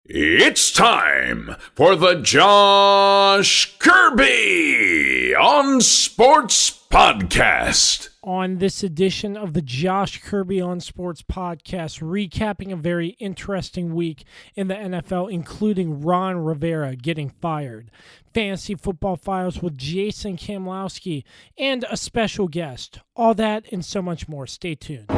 It's time for the Josh Kirby on Sports Podcast. On this edition of the Josh Kirby on Sports Podcast, recapping a very interesting week in the NFL, including Ron Rivera getting fired, Fantasy Football Files with Jason Kamlowski, and a special guest. All that and so much more. Stay tuned.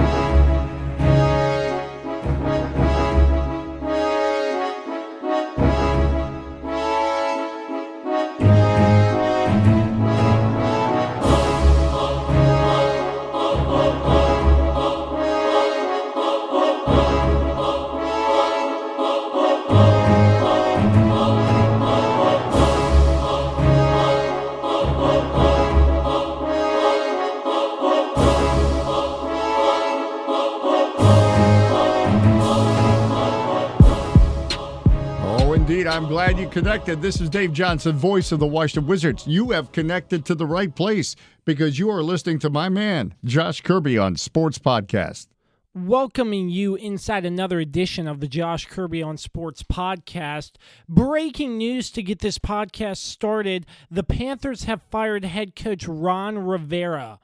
I'm glad you connected. This is Dave Johnson, voice of the Washington Wizards. You have connected to the right place because you are listening to my man, Josh Kirby on Sports Podcast. Welcoming you inside another edition of the Josh Kirby on Sports Podcast. Breaking news to get this podcast started. The Panthers have fired head coach Ron Rivera.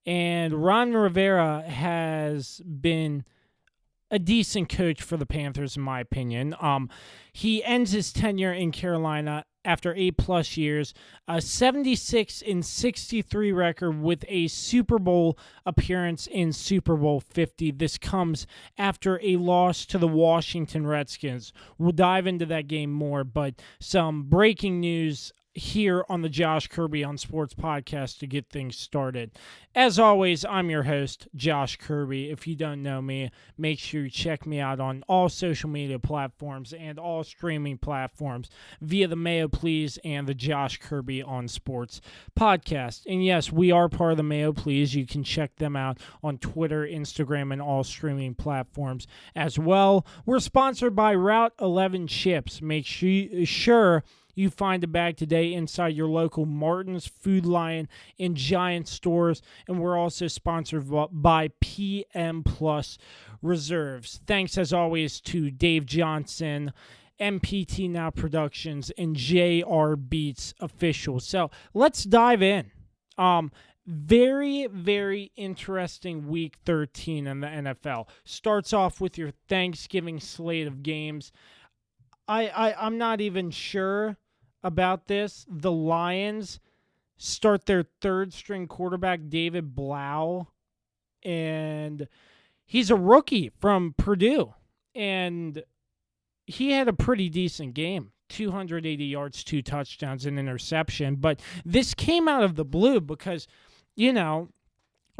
And Ron Rivera has been a decent coach for the Panthers, in my opinion. He ends his tenure in Carolina after 8+ years, a 76-63 record with a Super Bowl appearance in Super Bowl 50. This comes after a loss to the Washington Redskins. We'll dive into that game more, but some breaking news here on the Josh Kirby on Sports Podcast to get things started. As always, I'm your host, Josh Kirby. If you don't know me, make sure you check me out on all social media platforms and all streaming platforms via the Mayo Please and the Josh Kirby on Sports Podcast. And yes, we are part of the Mayo Please. You can check them out on Twitter, Instagram, and all streaming platforms as well. We're sponsored by Route 11 Chips. Make sure you find a bag today inside your local Martin's, Food Lion, and Giant stores. And we're also sponsored by PM Plus Reserves. Thanks, as always, to Dave Johnson, MPT Now Productions, and JR Beats Official. So let's dive in. Very, very interesting week 13 in the NFL. Starts off with your Thanksgiving slate of games. I'm not even sure about this. The Lions start their third-string quarterback, David Blau, and he's a rookie from Purdue, and he had a pretty decent game, 280 yards, 2 touchdowns, and interception, but this came out of the blue because,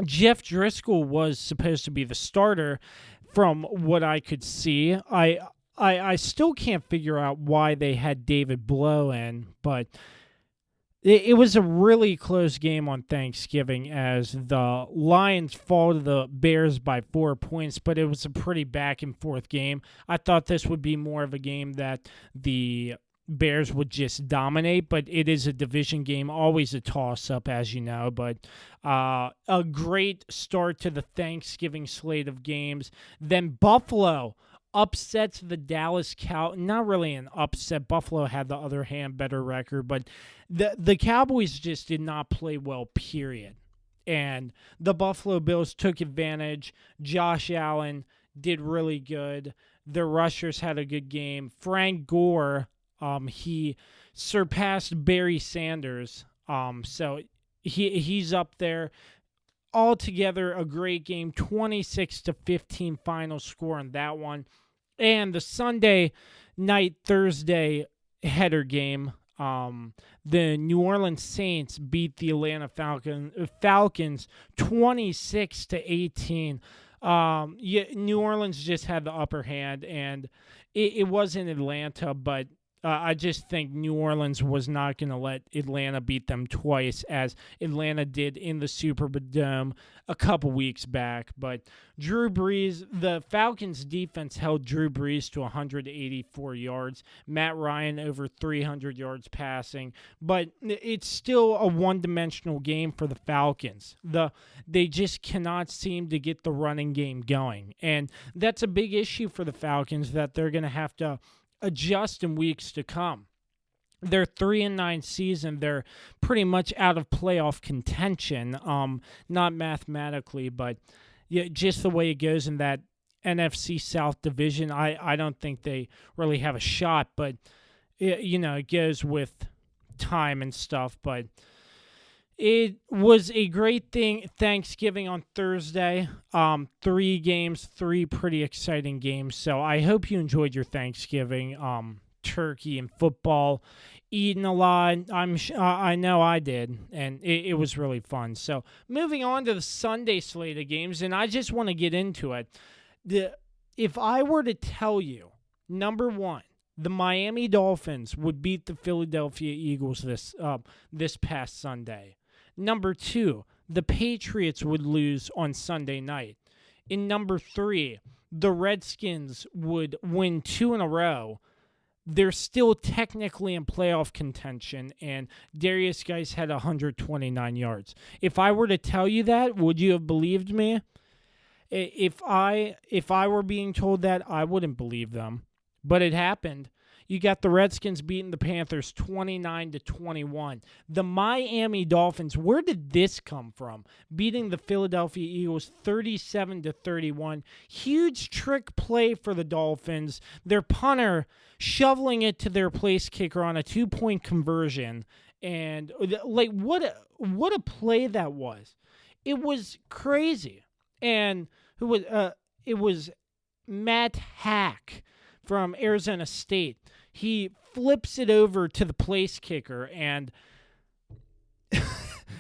Jeff Driscoll was supposed to be the starter from what I could see. I still can't figure out why they had David Blow in, but it was a really close game on Thanksgiving as the Lions fall to the Bears by 4 points, but it was a pretty back-and-forth game. I thought this would be more of a game that the Bears would just dominate, but it is a division game, always a toss-up, as you know, but a great start to the Thanksgiving slate of games. Then Buffalo upsets the Dallas Cowboys. Not really an upset. Buffalo had the other hand better record, but the Cowboys just did not play well, period. And the Buffalo Bills took advantage. Josh Allen did really good. The rushers had a good game. Frank Gore, he surpassed Barry Sanders. So he's up there. Altogether, a great game. 26-15 final score on that one. And the Sunday night, Thursday header game, the New Orleans Saints beat the Atlanta Falcons 26-18. New Orleans just had the upper hand, and it was in Atlanta, but I just think New Orleans was not going to let Atlanta beat them twice, as Atlanta did in the Superdome a couple weeks back. But Drew Brees, the Falcons' defense held Drew Brees to 184 yards. Matt Ryan over 300 yards passing. But it's still a one-dimensional game for the Falcons. They just cannot seem to get the running game going. And that's a big issue for the Falcons, that they're going to have to adjust in weeks to come. Their 3-9 season, they're pretty much out of playoff contention, not mathematically, but just the way it goes in that NFC South division, I don't think they really have a shot, but it goes with time and stuff. But it was a great thing. Thanksgiving on Thursday, 3 games, 3 pretty exciting games. So I hope you enjoyed your Thanksgiving. Turkey and football, eating a lot. I know I did, and it was really fun. So moving on to the Sunday slate of games, and I just want to get into it. If I were to tell you, number one, the Miami Dolphins would beat the Philadelphia Eagles this past Sunday. Number 2, the Patriots would lose on Sunday night. In number 3, the Redskins would win 2 in a row. They're still technically in playoff contention, and Darius Geis had 129 yards. If I were to tell you that, would you have believed me? If I were being told that, I wouldn't believe them. But it happened. You got the Redskins beating the Panthers 29-21. The Miami Dolphins, where did this come from? Beating the Philadelphia Eagles 37-31. Huge trick play for the Dolphins. Their punter shoveling it to their place kicker on a 2-point conversion. And like what a play that was. It was crazy. And it was Matt Hack from Arizona State. He flips it over to the place kicker, and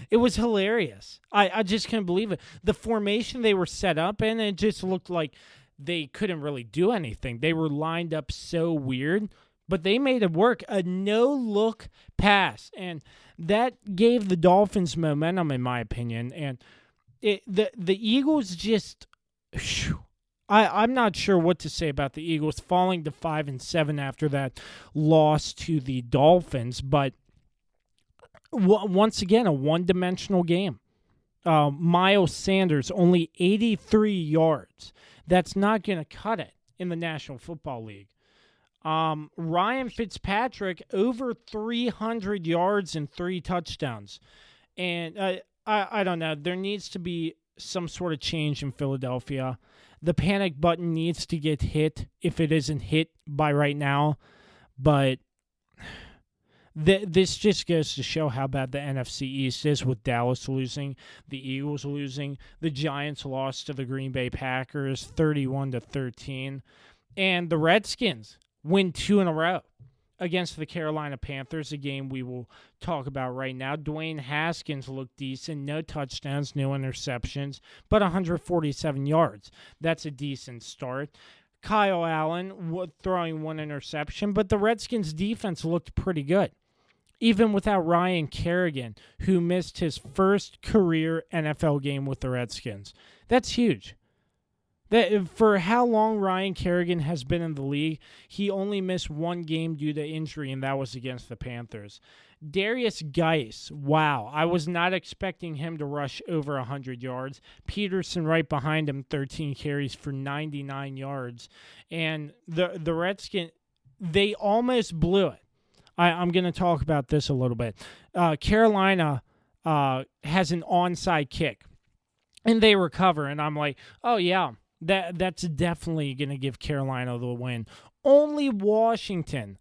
it was hilarious. I just couldn't believe it. The formation they were set up in, it just looked like they couldn't really do anything. They were lined up so weird, but they made it work. A no-look pass, and that gave the Dolphins momentum, in my opinion. And the Eagles just... I'm not sure what to say about the Eagles falling to 5-7 after that loss to the Dolphins, but once again, a one-dimensional game. Miles Sanders, only 83 yards. That's not going to cut it in the National Football League. Ryan Fitzpatrick, over 300 yards and 3 touchdowns. And I don't know. There needs to be some sort of change in Philadelphia. The panic button needs to get hit if it isn't hit by right now. But this just goes to show how bad the NFC East is, with Dallas losing, the Eagles losing, the Giants lost to the Green Bay Packers 31-13, and the Redskins win 2 in a row against the Carolina Panthers, a game we will talk about right now. Dwayne Haskins looked decent. No touchdowns, no interceptions, but 147 yards. That's a decent start. Kyle Allen throwing 1 interception, but the Redskins' defense looked pretty good, even without Ryan Kerrigan, who missed his first career NFL game with the Redskins. That's huge. For how long Ryan Kerrigan has been in the league, he only missed 1 game due to injury, and that was against the Panthers. Darius Geis, wow. I was not expecting him to rush over 100 yards. Peterson right behind him, 13 carries for 99 yards. And the Redskins, they almost blew it. I'm going to talk about this a little bit. Carolina has an onside kick, and they recover, and I'm like, oh, yeah. That's definitely going to give Carolina the win. Only Washington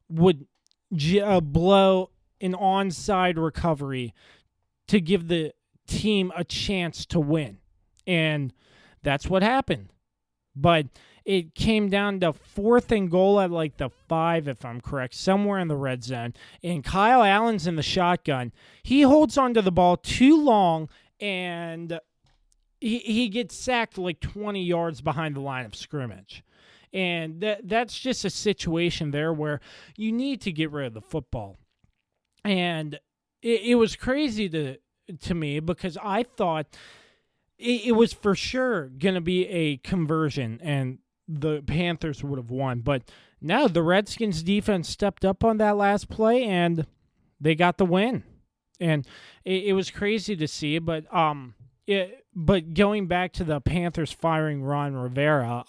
would blow an onside recovery to give the team a chance to win. And that's what happened. But it came down to 4th and goal at like the 5, if I'm correct, somewhere in the red zone. And Kyle Allen's in the shotgun. He holds onto the ball too long, and he gets sacked like 20 yards behind the line of scrimmage. And that's just a situation there where you need to get rid of the football. And it was crazy to me, because I thought it was for sure going to be a conversion and the Panthers would have won. But no, the Redskins defense stepped up on that last play and they got the win. And it was crazy to see, but but going back to the Panthers firing Ron Rivera,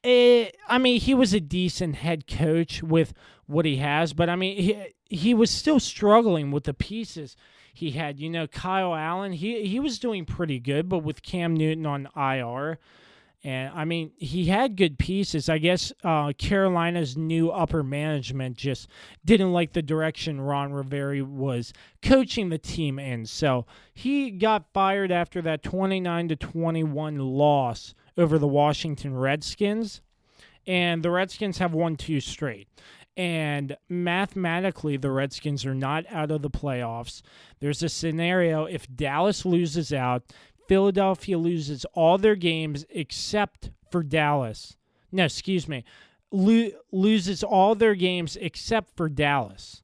I mean, he was a decent head coach with what he has, but I mean, he was still struggling with the pieces he had. You know, Kyle Allen, he was doing pretty good, but with Cam Newton on IR, and I mean, he had good pieces. I guess Carolina's new upper management just didn't like the direction Ron Rivera was coaching the team in. So he got fired after that 29-21 loss over the Washington Redskins. And the Redskins have won 2 straight. And mathematically, the Redskins are not out of the playoffs. There's a scenario if Dallas loses out, Philadelphia loses all their games except for Dallas. No, excuse me. Loses all their games except for Dallas.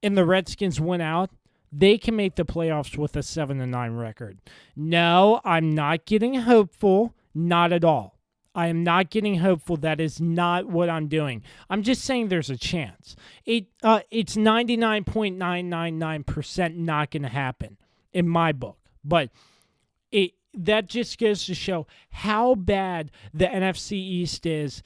And the Redskins win out. They can make the playoffs with a 7-9 record. No, I'm not getting hopeful. Not at all. I am not getting hopeful. That is not what I'm doing. I'm just saying there's a chance. It's 99.999% not going to happen in my book. But that just goes to show how bad the NFC East is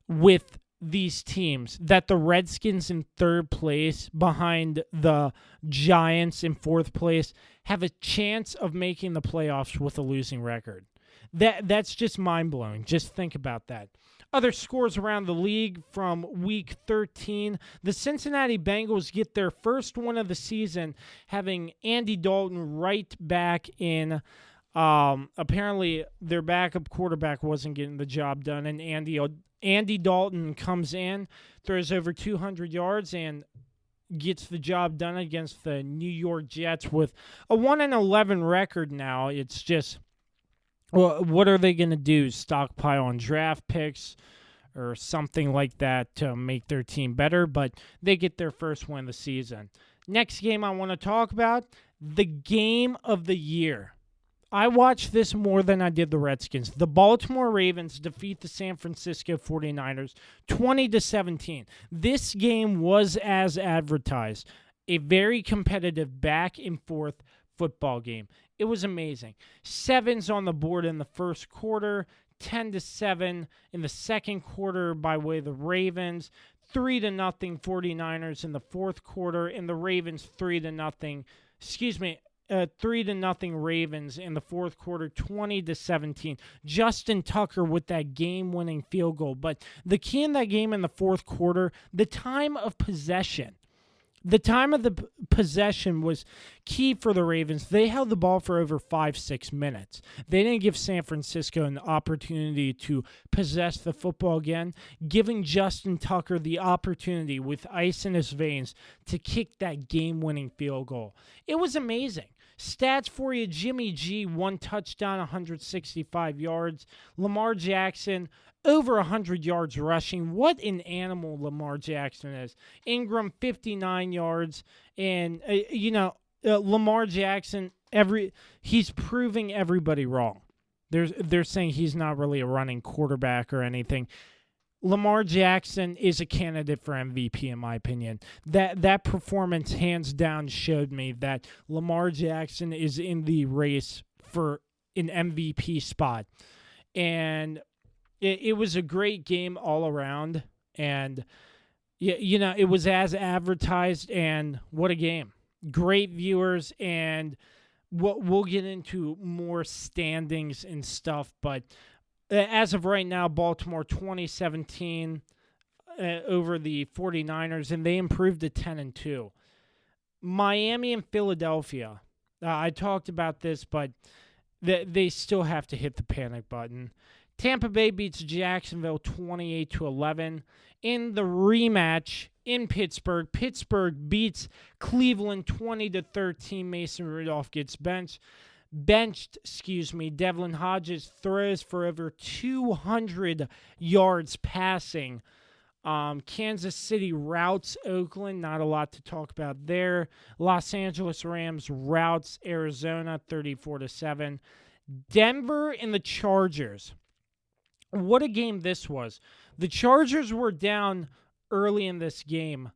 with these teams, that the Redskins in 3rd place behind the Giants in 4th place have a chance of making the playoffs with a losing record. That's just mind-blowing. Just think about that. Other scores around the league from Week 13. The Cincinnati Bengals get their first win of the season, having Andy Dalton right back in. Apparently, their backup quarterback wasn't getting the job done, and Andy Dalton comes in, throws over 200 yards, and gets the job done against the New York Jets with a 1-11 record now. It's just, well, what are they going to do? Stockpile on draft picks or something like that to make their team better? But they get their first win of the season. Next game I want to talk about, the game of the year. I watched this more than I did the Redskins. The Baltimore Ravens defeat the San Francisco 49ers 20-17. This game was as advertised, a very competitive back and forth football game. It was amazing. 7s on the board in the first quarter, 10-7 in the second quarter by way of the Ravens, 3-0 49ers in the fourth quarter, and the Ravens 3-0 Ravens in the fourth quarter, 20-17. Justin Tucker with that game-winning field goal. But the key in that game in the fourth quarter, the time of possession. The time of the possession was key for the Ravens. They held the ball for over 5-6 minutes. They didn't give San Francisco an opportunity to possess the football again, giving Justin Tucker the opportunity with ice in his veins to kick that game-winning field goal. It was amazing. Stats for you, Jimmy G, 1 touchdown, 165 yards. Lamar Jackson, over 100 yards rushing. What an animal Lamar Jackson is. Ingram, 59 yards. And, Lamar Jackson, he's proving everybody wrong. They're saying he's not really a running quarterback or anything. Lamar Jackson is a candidate for MVP, in my opinion. That performance, hands down, showed me that Lamar Jackson is in the race for an MVP spot. And it was a great game all around. And, it was as advertised, and what a game. Great viewers, and we'll get into more standings and stuff, but as of right now, Baltimore 2017 over the 49ers, and they improved to 10-2. Miami and Philadelphia. I talked about this, but they still have to hit the panic button. Tampa Bay beats Jacksonville 28-11. In the rematch in Pittsburgh, Pittsburgh beats Cleveland 20-13. Mason Rudolph gets benched. Devlin Hodges throws for over 200 yards passing. Kansas City routs Oakland. Not a lot to talk about there. Los Angeles Rams routs Arizona 34-7. Denver and the Chargers. What a game this was. The Chargers were down early in this game,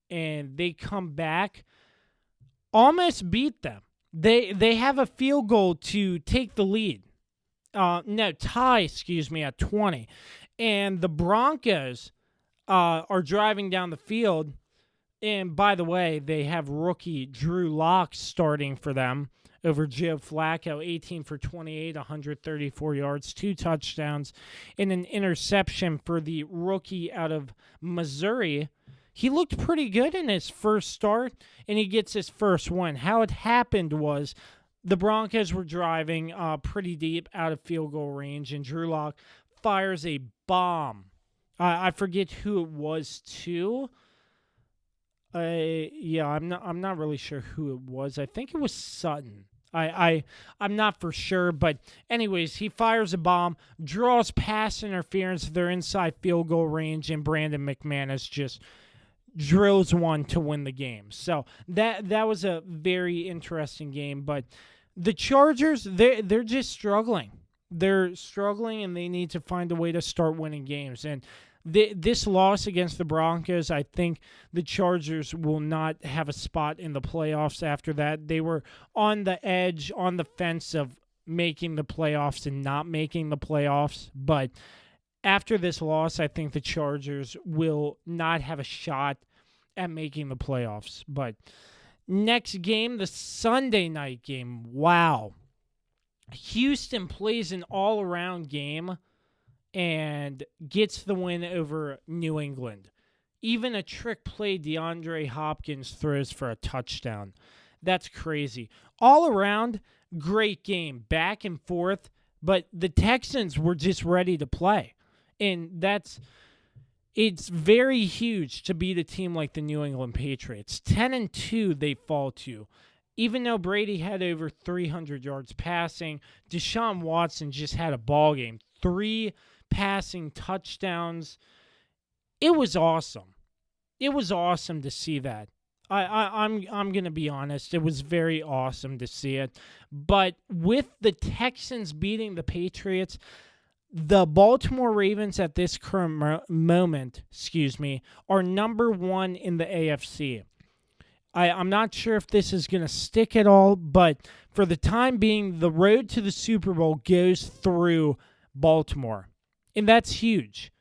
and they come back, almost beat them. They have a field goal to take the lead. Tie, at 20. And the Broncos are driving down the field. And by the way, they have rookie Drew Lock starting for them over Joe Flacco, 18 for 28, 134 yards, 2 touchdowns, and an interception for the rookie out of Missouri. He looked pretty good in his first start, and he gets his first win. How it happened was the Broncos were driving pretty deep out of field goal range, and Drew Lock fires a bomb. I forget who it was to. I'm not really sure who it was. I think it was Sutton. I'm not for sure, but anyways, he fires a bomb, draws pass interference. They're inside field goal range, and Brandon McManus just drills one to win the game. So that was a very interesting game. But the Chargers, they're just struggling. They're struggling, and they need to find a way to start winning games. And this loss against the Broncos, I think the Chargers will not have a spot in the playoffs after that. They were on the edge, on the fence of making the playoffs and not making the playoffs. But after this loss, I think the Chargers will not have a shot at making the playoffs. But next game, the Sunday night game. Wow. Houston plays an all-around game and gets the win over New England. Even a trick play, DeAndre Hopkins throws for a touchdown. That's crazy. All around, great game, back and forth, but the Texans were just ready to play. And it's very huge to beat a team like the New England Patriots. 10-2 they fall to. Even though Brady had over 300 yards passing, Deshaun Watson just had a ball game. 3 passing touchdowns. It was awesome. It was awesome to see that. I'm gonna be honest. It was very awesome to see it. But with the Texans beating the Patriots, the Baltimore Ravens at this current moment, are number 1 in the AFC. I'm not sure if this is going to stick at all, but for the time being, the road to the Super Bowl goes through Baltimore. And that's huge.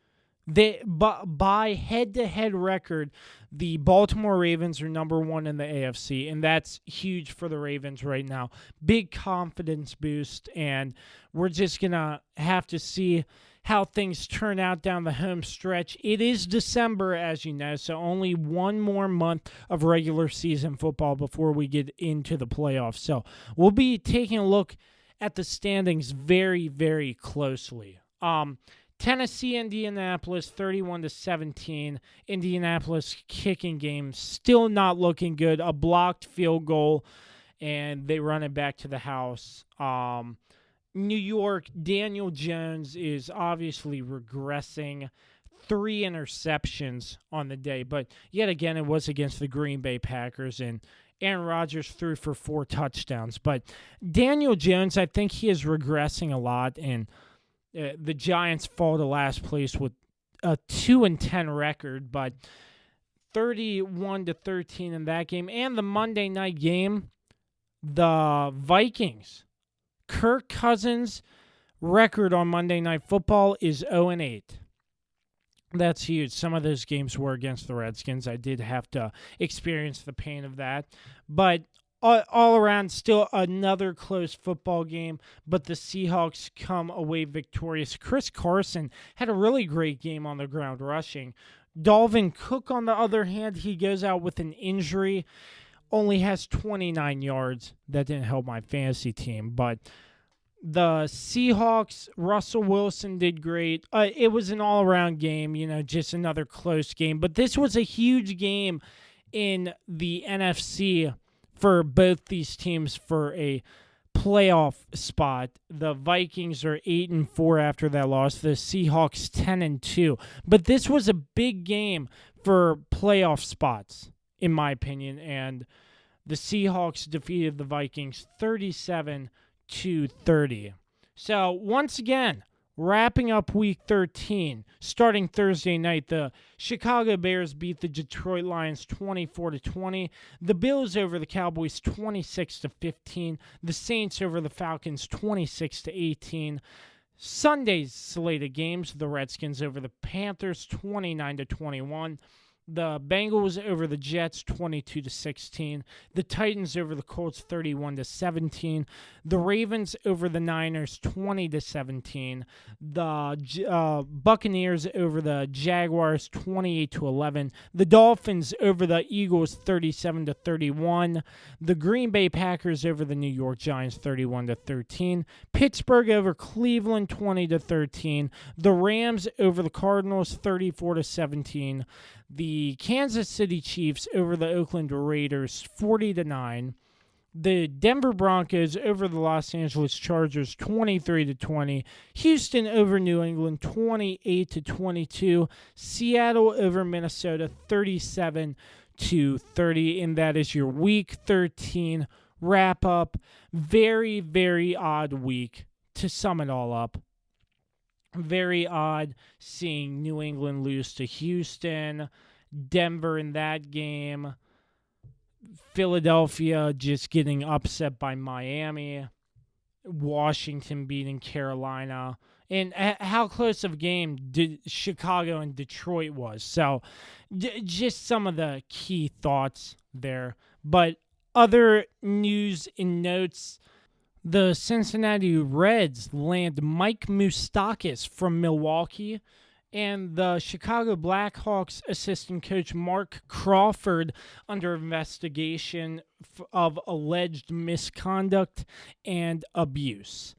By head-to-head record, the Baltimore Ravens are number 1 in the AFC, and that's huge for the Ravens right now. Big confidence boost, and we're just going to have to see how things turn out down the home stretch. It is December, as you know, so only one more month of regular season football before we get into the playoffs. So we'll be taking a look at the standings very, very closely. Tennessee, Indianapolis, 31-17. Indianapolis kicking game still not looking good. A blocked field goal, and they run it back to the house. New York, Daniel Jones is obviously regressing. 3 interceptions on the day, but yet again, it was against the Green Bay Packers, and Aaron Rodgers threw for 4 touchdowns. But Daniel Jones, I think he is regressing a lot, and the Giants fall to last place with a 2-10 record, but 31-13 in that game. And the Monday night game, the Vikings. Kirk Cousins' record on Monday Night Football is 0-8. That's huge. Some of those games were against the Redskins. I did have to experience the pain of that. But all around, still another close football game, but the Seahawks come away victorious. Chris Carson had a really great game on the ground rushing. Dalvin Cook, on the other hand, he goes out with an injury. Only has 29 yards. That didn't help my fantasy team. But the Seahawks, Russell Wilson did great. It was an all-around game, just another close game. But this was a huge game in the NFC for both these teams for a playoff spot. The Vikings are 8-4 after that loss. The Seahawks 10-2. But this was a big game for playoff spots, in my opinion, and the Seahawks defeated the Vikings 37-30. So, once again, wrapping up Week 13, starting Thursday night, the Chicago Bears beat the Detroit Lions 24-20. The Bills over the Cowboys 26-15. The Saints over the Falcons 26-18. Sunday's slate of games, the Redskins over the Panthers 29-21. The Bengals over the Jets 22-16. The Titans over the Colts 31-17. The Ravens over the Niners 20-17. The Buccaneers over the Jaguars 28-11. The Dolphins over the Eagles 37-31. The Green Bay Packers over the New York Giants 31-13. Pittsburgh over Cleveland 20-13. The Rams over the Cardinals 34-17. The Kansas City Chiefs over the Oakland Raiders 40-9. The Denver Broncos over the Los Angeles Chargers 23-20. Houston over New England 28-22. Seattle over Minnesota 37-30. And that is your Week 13 wrap up. Very, very odd week to sum it all up. Very odd seeing New England lose to Houston, Denver in that game, Philadelphia just getting upset by Miami, Washington beating Carolina, and how close of a game Chicago and Detroit was. So just some of the key thoughts there. But other news and notes: the Cincinnati Reds land Mike Moustakas from Milwaukee, and the Chicago Blackhawks assistant coach Mark Crawford under investigation of alleged misconduct and abuse.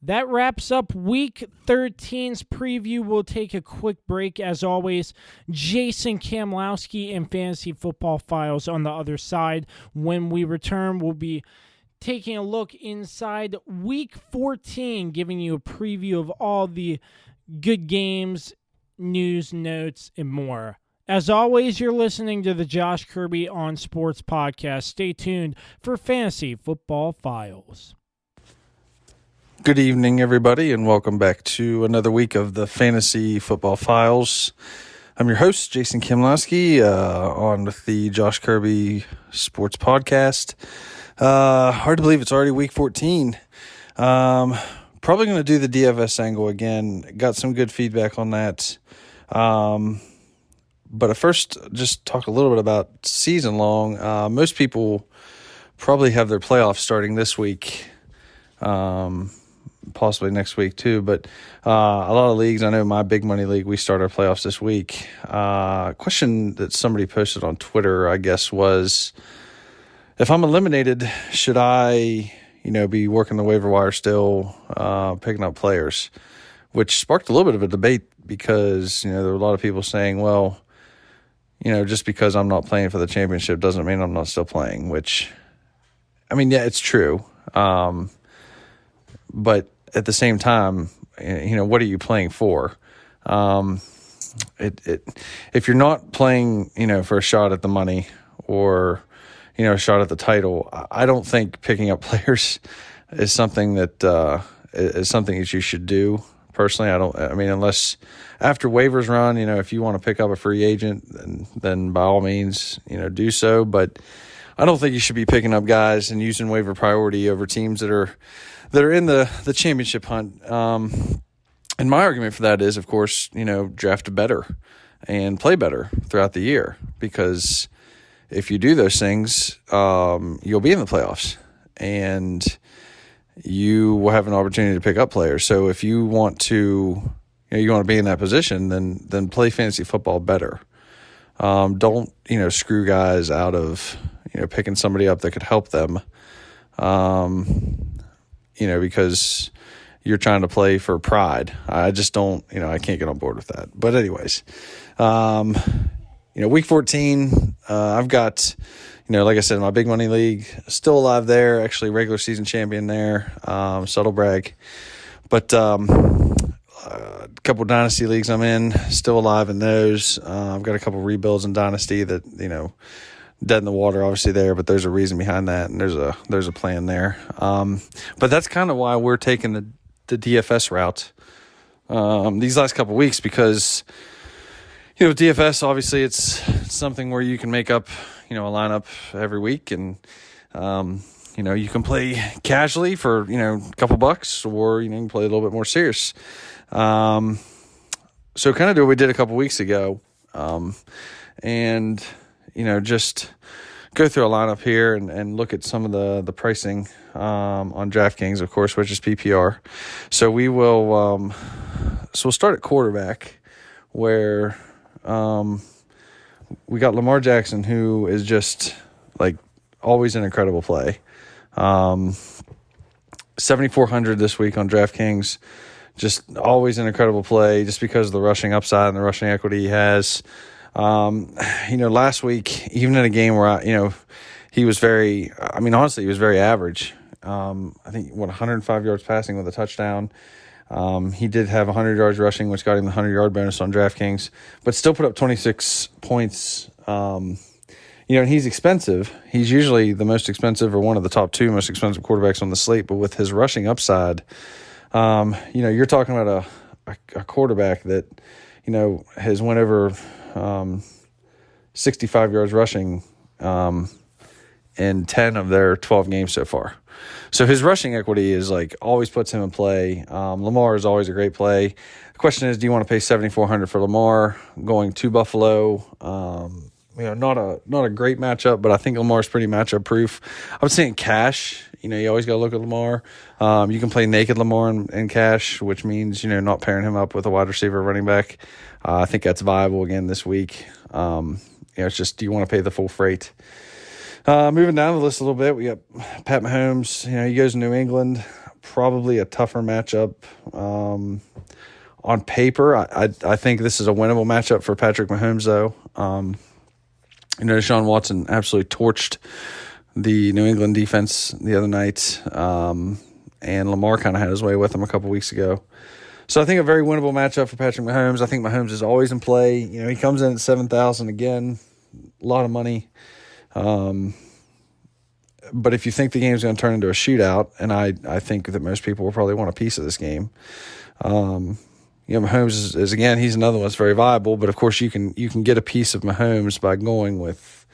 That wraps up Week 13's preview. We'll take a quick break. As always, Jason Kamlowski and Fantasy Football Files on the other side. When we return, we'll be taking a look inside Week 14, giving you a preview of all the good games, news, notes, and more. As always, you're listening to the Josh Kirby on Sports Podcast. Stay tuned for Fantasy Football Files. Good evening, everybody, and welcome back to another week of the Fantasy Football Files. I'm your host, Jason Kimlowski, on with the Josh Kirby Sports Podcast. Hard to believe it's already Week 14. Probably going to do the DFS angle again. Got some good feedback on that. But at first, just talk a little bit about season long. Most people probably have their playoffs starting this week. Possibly next week too, but a lot of leagues, I know my big money league, we start our playoffs this week. Question that somebody posted on Twitter, I guess, was, if I'm eliminated, should I, be working the waiver wire still, picking up players? Which sparked a little bit of a debate because, there were a lot of people saying, well, just because I'm not playing for the championship doesn't mean I'm not still playing, which, yeah, it's true. But at the same time, what are you playing for? If you're not playing, for a shot at the money or, a shot at the title, I don't think picking up players is something that is something that you should do. Personally, unless after waivers run, if you want to pick up a free agent, then by all means, do so. But I don't think you should be picking up guys and using waiver priority over teams that are in the championship hunt. And my argument for that is, of course, draft better and play better throughout the year, because if you do those things, you'll be in the playoffs and you will have an opportunity to pick up players. So if you want to, you want to be in that position, then play fantasy football better. Don't, screw guys out of, picking somebody up that could help them. Because you're trying to play for pride. I just don't, I can't get on board with that. But anyways, Week 14, I've got, like I said, my big money league still alive there, actually regular season champion there, subtle brag. But a couple dynasty leagues I'm in, still alive in those. I've got a couple rebuilds in dynasty that, dead in the water obviously there, but there's a reason behind that, and there's a plan there. But that's kind of why we're taking the DFS route these last couple weeks, because DFS, obviously it's something where you can make up a lineup every week, and you can play casually for, a couple bucks, or, you can play a little bit more serious. So kind of do what we did a couple weeks ago. And, just go through a lineup here and look at some of the pricing on DraftKings, of course, which is PPR. So we will we'll start at quarterback, where we got Lamar Jackson, who is just always an incredible play. 7,400 this week on DraftKings. Just always an incredible play, just because of the rushing upside and the rushing equity he has. Last week, even in a game where he was honestly, he was very average. I think 105 yards passing with a touchdown. He did have 100 yards rushing, which got him the 100-yard bonus on DraftKings, but still put up 26 points. And he's expensive. He's usually the most expensive, or one of the top 2 most expensive quarterbacks on the slate. But with his rushing upside, you're talking about a quarterback that, has went over 65 yards rushing in 10 of their 12 games so far. So his rushing equity is always puts him in play. Lamar is always a great play. The question is, do you want to pay $7,400 for Lamar going to Buffalo? Not a great matchup, but I think Lamar's pretty matchup proof. I would say in cash, you always got to look at Lamar. You can play naked Lamar in cash, which means, not pairing him up with a wide receiver or running back. I think that's viable again this week. It's just, do you want to pay the full freight? Moving down the list a little bit, we got Pat Mahomes. He goes to New England, probably a tougher matchup. On paper, I think this is a winnable matchup for Patrick Mahomes, though. Deshaun Watson absolutely torched the New England defense the other night, and Lamar kind of had his way with him a couple weeks ago. So I think a very winnable matchup for Patrick Mahomes. I think Mahomes is always in play. He comes in at $7,000 again, a lot of money. But if you think the game's going to turn into a shootout, and I think that most people will probably want a piece of this game, Mahomes is again, he's another one that's very viable. But of course, you can get a piece of Mahomes by going with,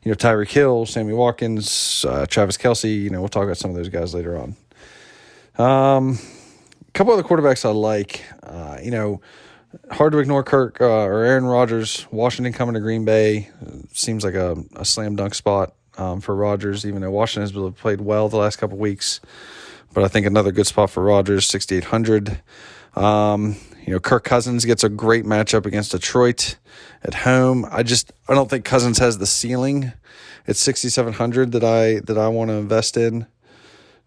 Tyreek Hill, Sammy Watkins, Travis Kelce. We'll talk about some of those guys later on. A couple other quarterbacks I like. Hard to ignore Kirk or Aaron Rodgers. Washington coming to Green Bay seems like a slam dunk spot for Rodgers, even though Washington has played well the last couple weeks. But I think another good spot for Rodgers, 6,800. Kirk Cousins gets a great matchup against Detroit at home. I don't think Cousins has the ceiling at 6,700 that I want to invest in,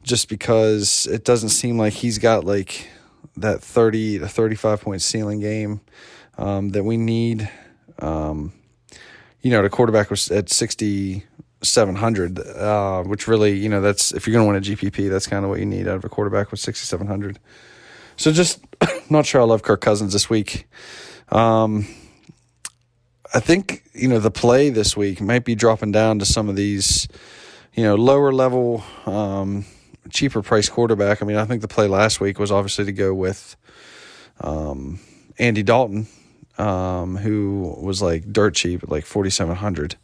just because it doesn't seem like he's got that 30 to 35 point ceiling game that we need. The quarterback was at 6,700, which really, that's, if you're going to win a GPP, that's kind of what you need out of a quarterback with 6,700. So just not sure I love Kirk Cousins this week. I think, the play this week might be dropping down to some of these, lower level, cheaper price quarterback. I think the play last week was obviously to go with Andy Dalton, who was dirt cheap at 4,700.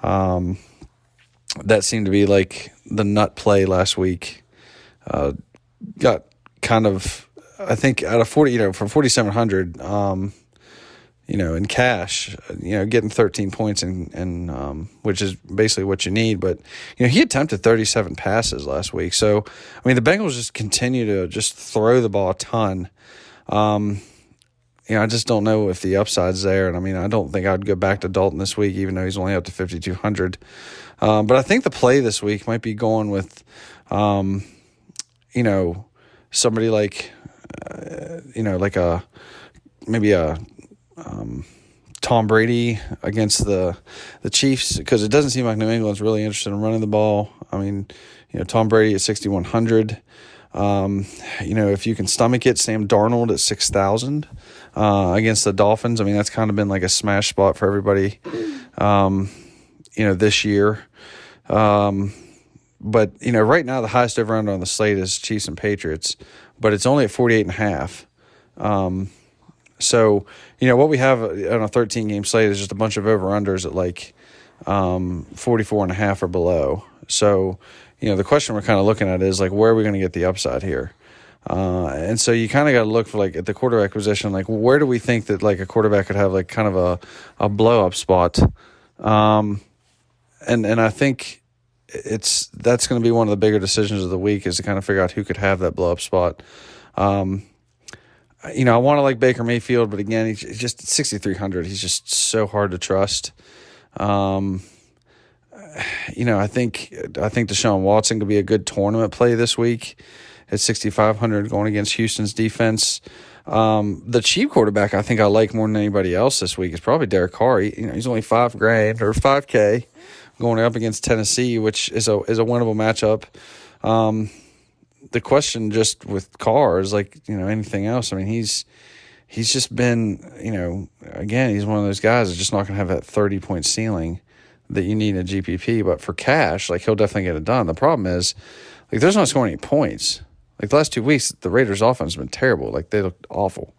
That seemed to be the nut play last week. Got kind of, I think, out of 40, from 4,700, in cash, getting 13 points and which is basically what you need. But, he attempted 37 passes last week. So, the Bengals just continue to just throw the ball a ton. I just don't know if the upside's there. And, I don't think I'd go back to Dalton this week, even though he's only up to 5,200. But I think the play this week might be going with, somebody maybe a Tom Brady against the Chiefs, because it doesn't seem like New England's really interested in running the ball. Tom Brady at 6,100. If you can stomach it, Sam Darnold at 6,000 against the Dolphins. That's kind of been a smash spot for everybody, this year. But, right now the highest over-under on the slate is Chiefs and Patriots, but it's only at 48.5. So, what we have on a 13-game slate is just a bunch of over-unders at 44.5 or below. So, the question we're kind of looking at is like, where are we going to get the upside here? And so you kind of got to look for like at the quarterback position, like where do we think that like a quarterback could have like kind of a blow up spot? And I think that's going to be one of the bigger decisions of the week is to kind of figure out who could have that blow up spot. I want to like Baker Mayfield, but again, he's just 6,300. He's just so hard to trust. I think Deshaun Watson could be a good tournament play this week at 6,500 going against Houston's defense. The cheap quarterback I think I like more than anybody else this week is probably Derek Carr. He's only $5,000 or $5K going up against Tennessee, which is a winnable matchup. The question just with Carr is like, anything else. I mean, he's just been, again, he's one of those guys that's just not going to have that 30-point ceiling that you need in a GPP. But for cash, like he'll definitely get it done. The problem is, like, there's not scoring any points. Like the last 2 weeks, the Raiders' offense has been terrible. Like they looked awful.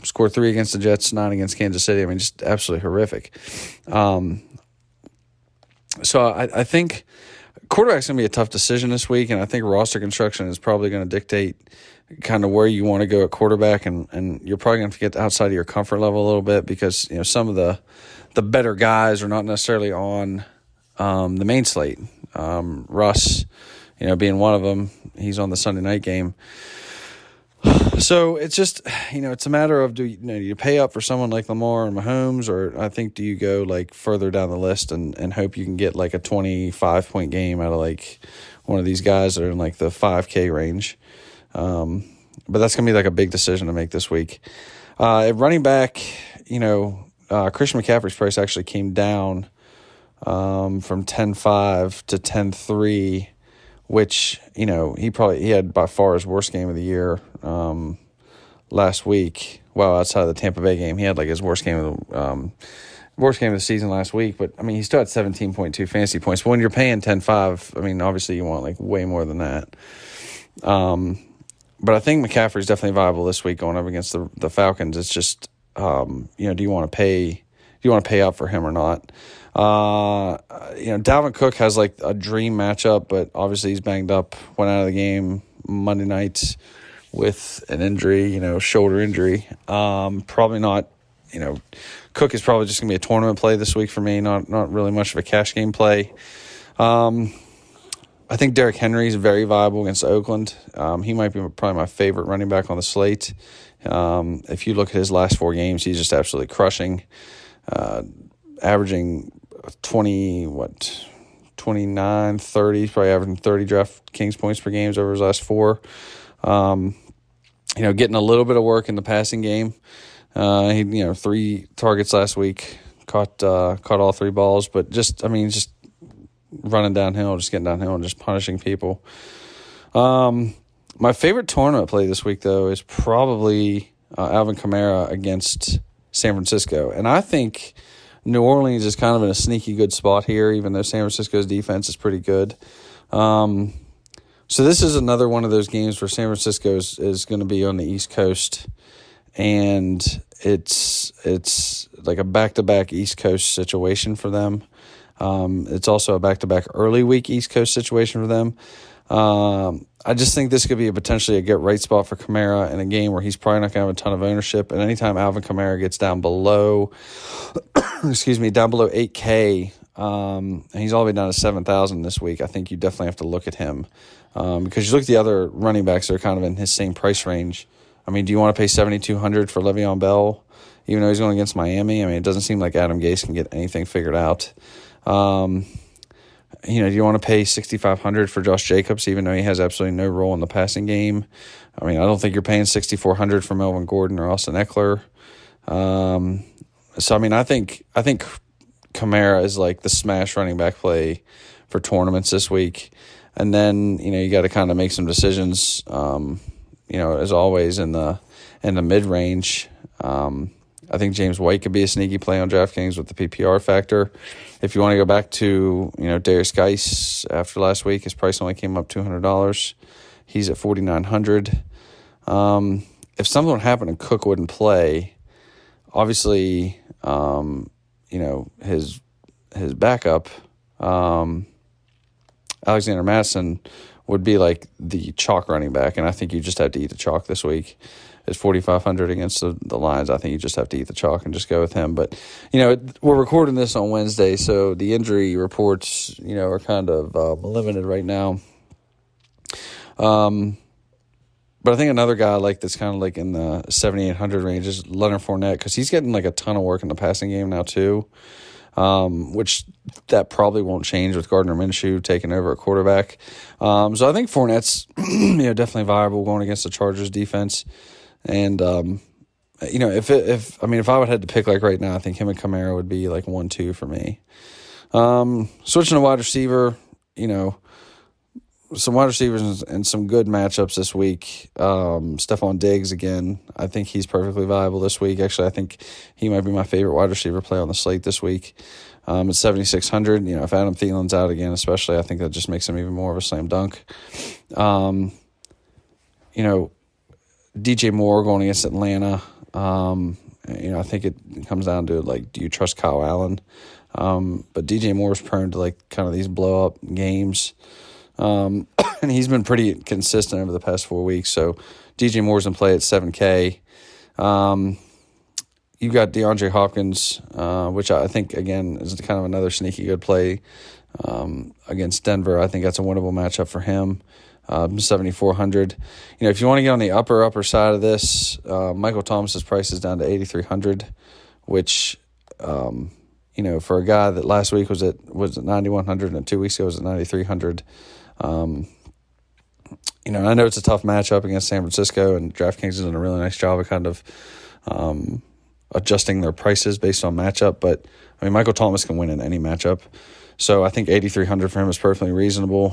Scored 3 against the Jets, 9 against Kansas City. I mean, just absolutely horrific. So I think quarterback's going to be a tough decision this week, and I think roster construction is probably going to dictate kind of where you want to go at quarterback, and you're probably going to have to get outside of your comfort level a little bit because some of the better guys are not necessarily on the main slate. Russ, being one of them, he's on the Sunday night game. So it's just, it's a matter of do you pay up for someone like Lamar or Mahomes, or I think do you go like further down the list and hope you can get like a 25-point game out of like one of these guys that are in like the 5K range. But that's going to be like a big decision to make this week. At running back, Christian McCaffrey's price actually came down from 10.5 to 10.3, which, he had by far his worst game of the year last week. Well, outside of the Tampa Bay game, he had like his worst game of the season last week. But I mean, he still had 17.2 fantasy points. But when you're paying 10.5, I mean, obviously you want like way more than that. But I think McCaffrey's definitely viable this week going up against the Falcons. It's just, do you want to pay up for him or not? Dalvin Cook has like a dream matchup, but obviously he's banged up, went out of the game Monday night with an injury, shoulder injury. Probably not, Cook is probably just going to be a tournament play this week for me, not really much of a cash game play. I think Derrick Henry is very viable against Oakland. He might be probably my favorite running back on the slate. If you look at his last 4 games, he's just absolutely crushing, averaging 29, 30. He's probably averaging 30 DraftKings points per game over his last 4. Getting a little bit of work in the passing game. He 3 targets last week, caught all 3 balls, but just running downhill, just getting downhill and just punishing people. My favorite tournament play this week, though, is probably Alvin Kamara against San Francisco. And I think New Orleans is kind of in a sneaky good spot here, even though San Francisco's defense is pretty good. So this is another one of those games where San Francisco is going to be on the East Coast, and it's like a back-to-back East Coast situation for them. It's also a back-to-back early week East Coast situation for them. I just think this could be potentially a get-right spot for Kamara in a game where he's probably not going to have a ton of ownership. And anytime Alvin Kamara gets down below, down below 8K, and he's all the way down to 7,000 this week, I think you definitely have to look at him. Because you look at the other running backs that are kind of in his same price range. I mean, do you want to pay $7,200 for Le'Veon Bell, even though he's going against Miami? I mean, it doesn't seem like Adam Gase can get anything figured out. Do you want to pay $6,500 for Josh Jacobs, even though he has absolutely no role in the passing game? I mean, I don't think you're paying $6,400 for Melvin Gordon or Austin Eckler. So I mean, I think Kamara is like the smash running back play for tournaments this week. And then, you got to kind of make some decisions, as always in the mid-range. I think James White could be a sneaky play on DraftKings with the PPR factor. If you want to go back to, Darius Geis after last week, his price only came up $200. He's at $4,900. If something would happen and Cook wouldn't play, obviously, his his backup, Alexander Madison, would be like the chalk running back, and I think you just have to eat the chalk this week. It's 4,500 against the Lions. I think you just have to eat the chalk and just go with him. But, we're recording this on Wednesday, so the injury reports, are kind of limited right now. But I think another guy that's kind of like in the 7,800 range is Leonard Fournette, because he's getting like a ton of work in the passing game now too, which that probably won't change with Gardner Minshew taking over at quarterback. So I think Fournette's definitely viable going against the Chargers defense. And if I would have to pick like right now, I think him and Kamara would be like 1-2 for me. Switching to wide receiver, some wide receivers and some good matchups this week. Stephon Diggs again. I think he's perfectly viable this week. Actually, I think he might be my favorite wide receiver play on the slate this week. At 7,600, if Adam Thielen's out again, especially, I think that just makes him even more of a slam dunk. DJ Moore going against Atlanta. I think it comes down to do you trust Kyle Allen? But DJ Moore's prone to kind of these blow up games. And he's been pretty consistent over the past 4 weeks. So DJ Moore's in play at 7K. You've got DeAndre Hopkins, which I think, again, is kind of another sneaky good play against Denver. I think that's a winnable matchup for him. 7,400. If you want to get on the upper side of this, Michael Thomas's price is down to 8,300, which, for a guy that last week was at 9,100 and 2 weeks ago was at 9,300. I know it's a tough matchup against San Francisco, and DraftKings is doing a really nice job of kind of adjusting their prices based on matchup. But Michael Thomas can win in any matchup. So I think 8,300 for him is perfectly reasonable.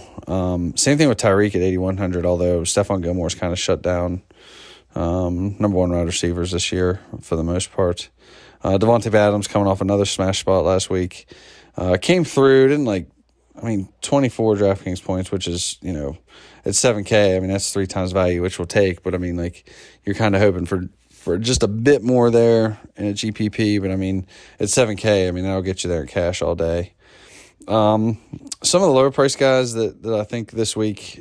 Same thing with Tyreek at 8,100, although Stephon Gilmore's kind of shut down number one wide receivers this year for the most part. Devontae Adams coming off another smash spot last week. Came through, 24 DraftKings points, which is, at 7K. That's 3 times value, which we'll take. But, you're kind of hoping for just a bit more there in a GPP. But, at 7K, that'll get you there in cash all day. Some of the lower price guys that I think this week,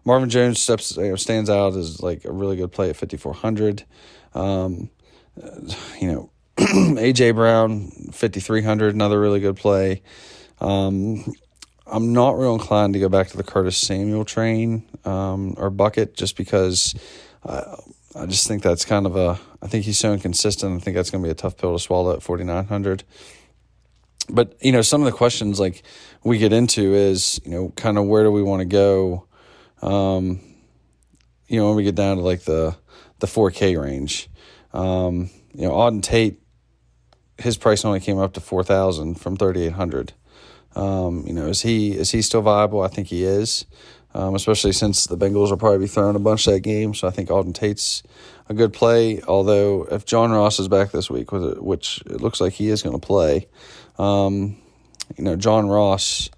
Marvin Jones stands out as a really good play at 5,400. AJ Brown 5,300, another really good play. I'm not real inclined to go back to the Curtis Samuel train or bucket, just because I just think that's kind of I think he's so inconsistent. I think that's going to be a tough pill to swallow at 4,900. But, some of the questions we get into is, kind of where do we want to go, when we get down to the 4K range. Auden Tate, his price only came up to 4,000 from 3,800. Is he still viable? I think he is, especially since the Bengals will probably be throwing a bunch that game. So I think Auden Tate's a good play. Although if John Ross is back this week, which it looks like he is going to play, John Ross,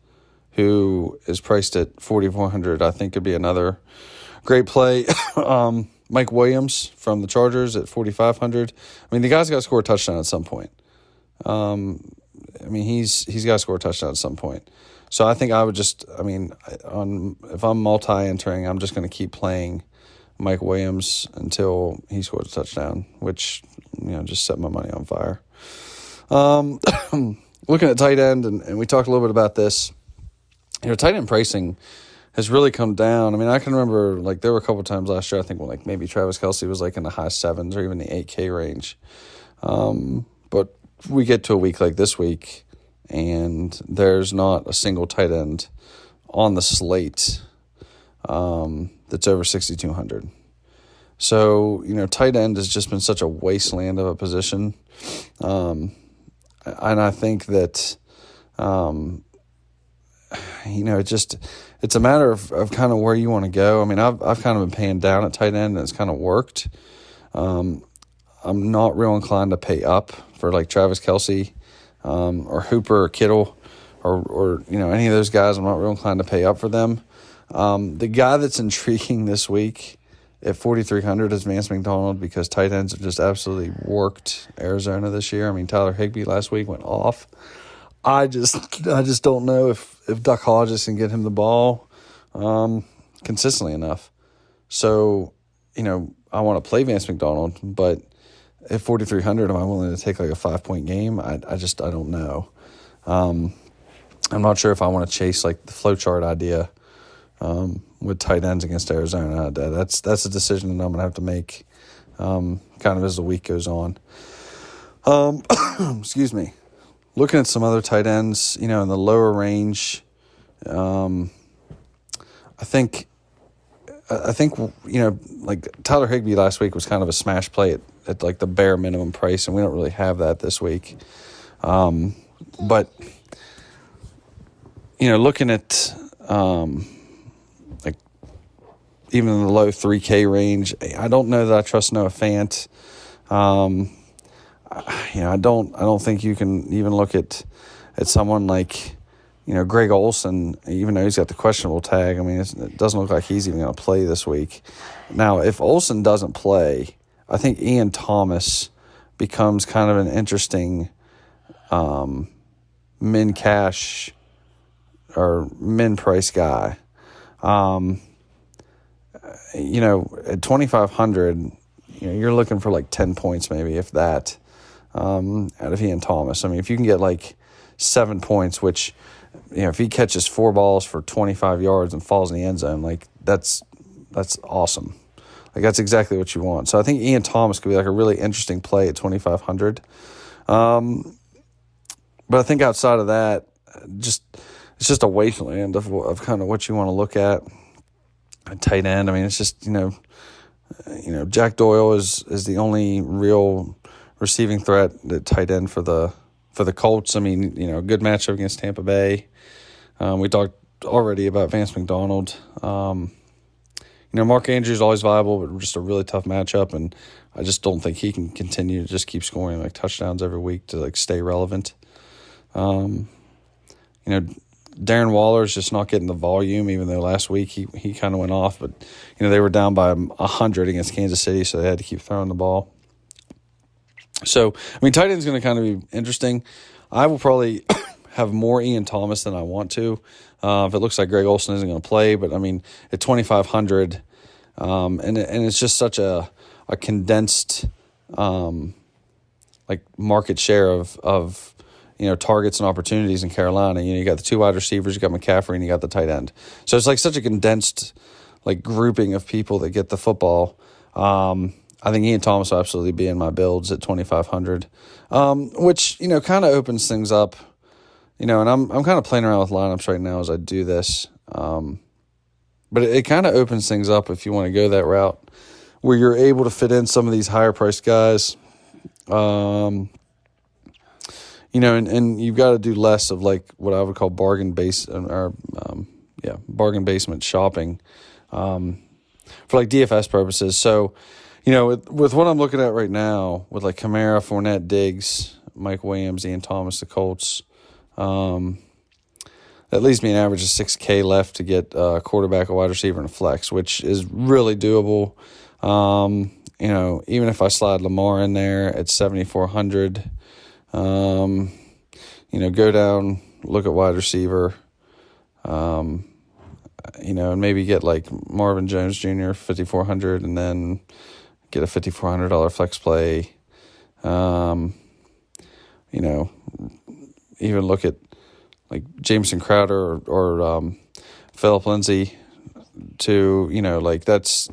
who is priced at 4,400, I think could be another great play. Mike Williams from the Chargers at 4,500. The guy's got to score a touchdown at some point. He's got to score a touchdown at some point. So I think I would just, if I'm multi-entering, I'm just going to keep playing Mike Williams until he scores a touchdown, which, just set my money on fire. Looking at tight end, and we talked a little bit about this, tight end pricing has really come down. I can remember, there were a couple of times last year, I think, when, maybe Travis Kelce was, in the high 7s or even the 8K range. But we get to a week like this week, and there's not a single tight end on the slate that's over 6,200. So, tight end has just been such a wasteland of a position. And I think that, it's a matter of kind of where you want to go. I've kind of been paying down at tight end, and it's kind of worked. I'm not real inclined to pay up for Travis Kelce or Hooper or Kittle or any of those guys. I'm not real inclined to pay up for them. The guy that's intriguing this week at 4,300 is Vance McDonald, because tight ends have just absolutely worked Arizona this year. Tyler Higbee last week went off. I just don't know if Duck Hodges can get him the ball consistently enough. So, I want to play Vance McDonald, but at 4,300, am I willing to take like a 5-point game? I don't know. I'm not sure if I want to chase like the flow chart idea with tight ends against Arizona. That's a decision that I'm going to have to make kind of as the week goes on. Excuse me. Looking at some other tight ends, in the lower range, I think like Tyler Higbee last week was kind of a smash play at like the bare minimum price, and we don't really have that this week. But looking at like even in the low 3K range, I don't know that I trust Noah Fant. I don't think you can even look at someone like, Greg Olsen, even though he's got the questionable tag. I mean, it doesn't look like he's even going to play this week. Now, if Olsen doesn't play, I think Ian Thomas becomes kind of an interesting min cash or min price guy. At 2,500, you're looking for like 10 points maybe, if that, out of Ian Thomas. I mean, if you can get like 7 points, which, if he catches 4 balls for 25 yards and falls in the end zone, like that's awesome. Like that's exactly what you want. So I think Ian Thomas could be like a really interesting play at 2,500. But I think outside of that, it's just a wasteland of kind of what you want to look at. A tight end. I mean, it's just Jack Doyle is the only real receiving threat at tight end for the Colts. I mean, a good matchup against Tampa Bay. We talked already about Vance McDonald. Mark Andrews is always viable, but just a really tough matchup, and I just don't think he can continue to just keep scoring like touchdowns every week to like stay relevant. Darren Waller's just not getting the volume, even though last week he kind of went off, but they were down by 100 against Kansas City, so they had to keep throwing the ball. So, I mean, tight end's going to kind of be interesting. I will probably have more Ian Thomas than I want to. If it looks like Greg Olsen isn't going to play, but I mean, at 2,500, and it's just such a condensed like market share of targets and opportunities in Carolina. You got the 2 wide receivers, you got McCaffrey, and you got the tight end. So it's like such a condensed like grouping of people that get the football. I think Ian Thomas will absolutely be in my builds at 2,500, which kind of opens things up. And I'm kind of playing around with lineups right now as I do this. But it kind of opens things up if you want to go that route, where you're able to fit in some of these higher priced guys. And you've got to do less of like what I would call bargain basement shopping for like DFS purposes. So, with what I'm looking at right now, with like Kamara, Fournette, Diggs, Mike Williams, Ian Thomas, the Colts, that leaves me an average of 6K left to get a quarterback, a wide receiver, and a flex, which is really doable. Even if I slide Lamar in there at 7,400, go down, look at wide receiver, and maybe get like Marvin Jones Jr. 5,400, and then get a $5,400 flex play. Even look at like Jameson Crowder or Phillip Lindsay to, that's,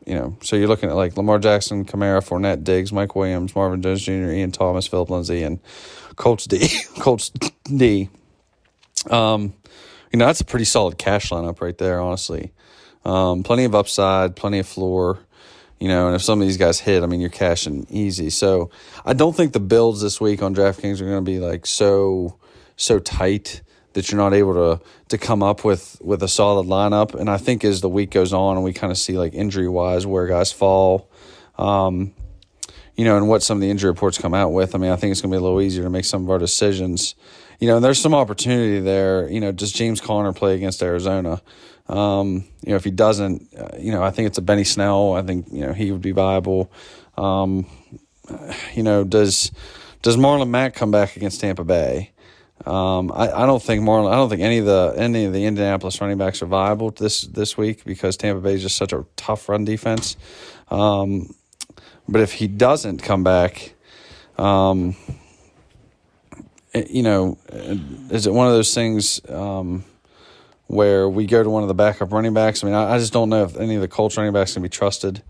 so you're looking at like Lamar Jackson, Kamara, Fournette, Diggs, Mike Williams, Marvin Jones Jr., Ian Thomas, Phillip Lindsay, and Colts D. That's a pretty solid cash lineup right there, honestly. Plenty of upside, plenty of floor. And if some of these guys hit, I mean, you're cashing easy. So I don't think the builds this week on DraftKings are going to be like so tight that you're not able to come up with a solid lineup. And I think as the week goes on and we kind of see like injury-wise where guys fall, and what some of the injury reports come out with, I mean, I think it's going to be a little easier to make some of our decisions. And there's some opportunity there. Does James Conner play against Arizona? If he doesn't, I think it's a Benny Snell. I think, he would be viable. Does Marlon Mack come back against Tampa Bay? I don't think any of the Indianapolis running backs are viable this week because Tampa Bay is just such a tough run defense. But if he doesn't come back, is it one of those things where we go to one of the backup running backs? I mean, I just don't know if any of the Colts running backs can be trusted.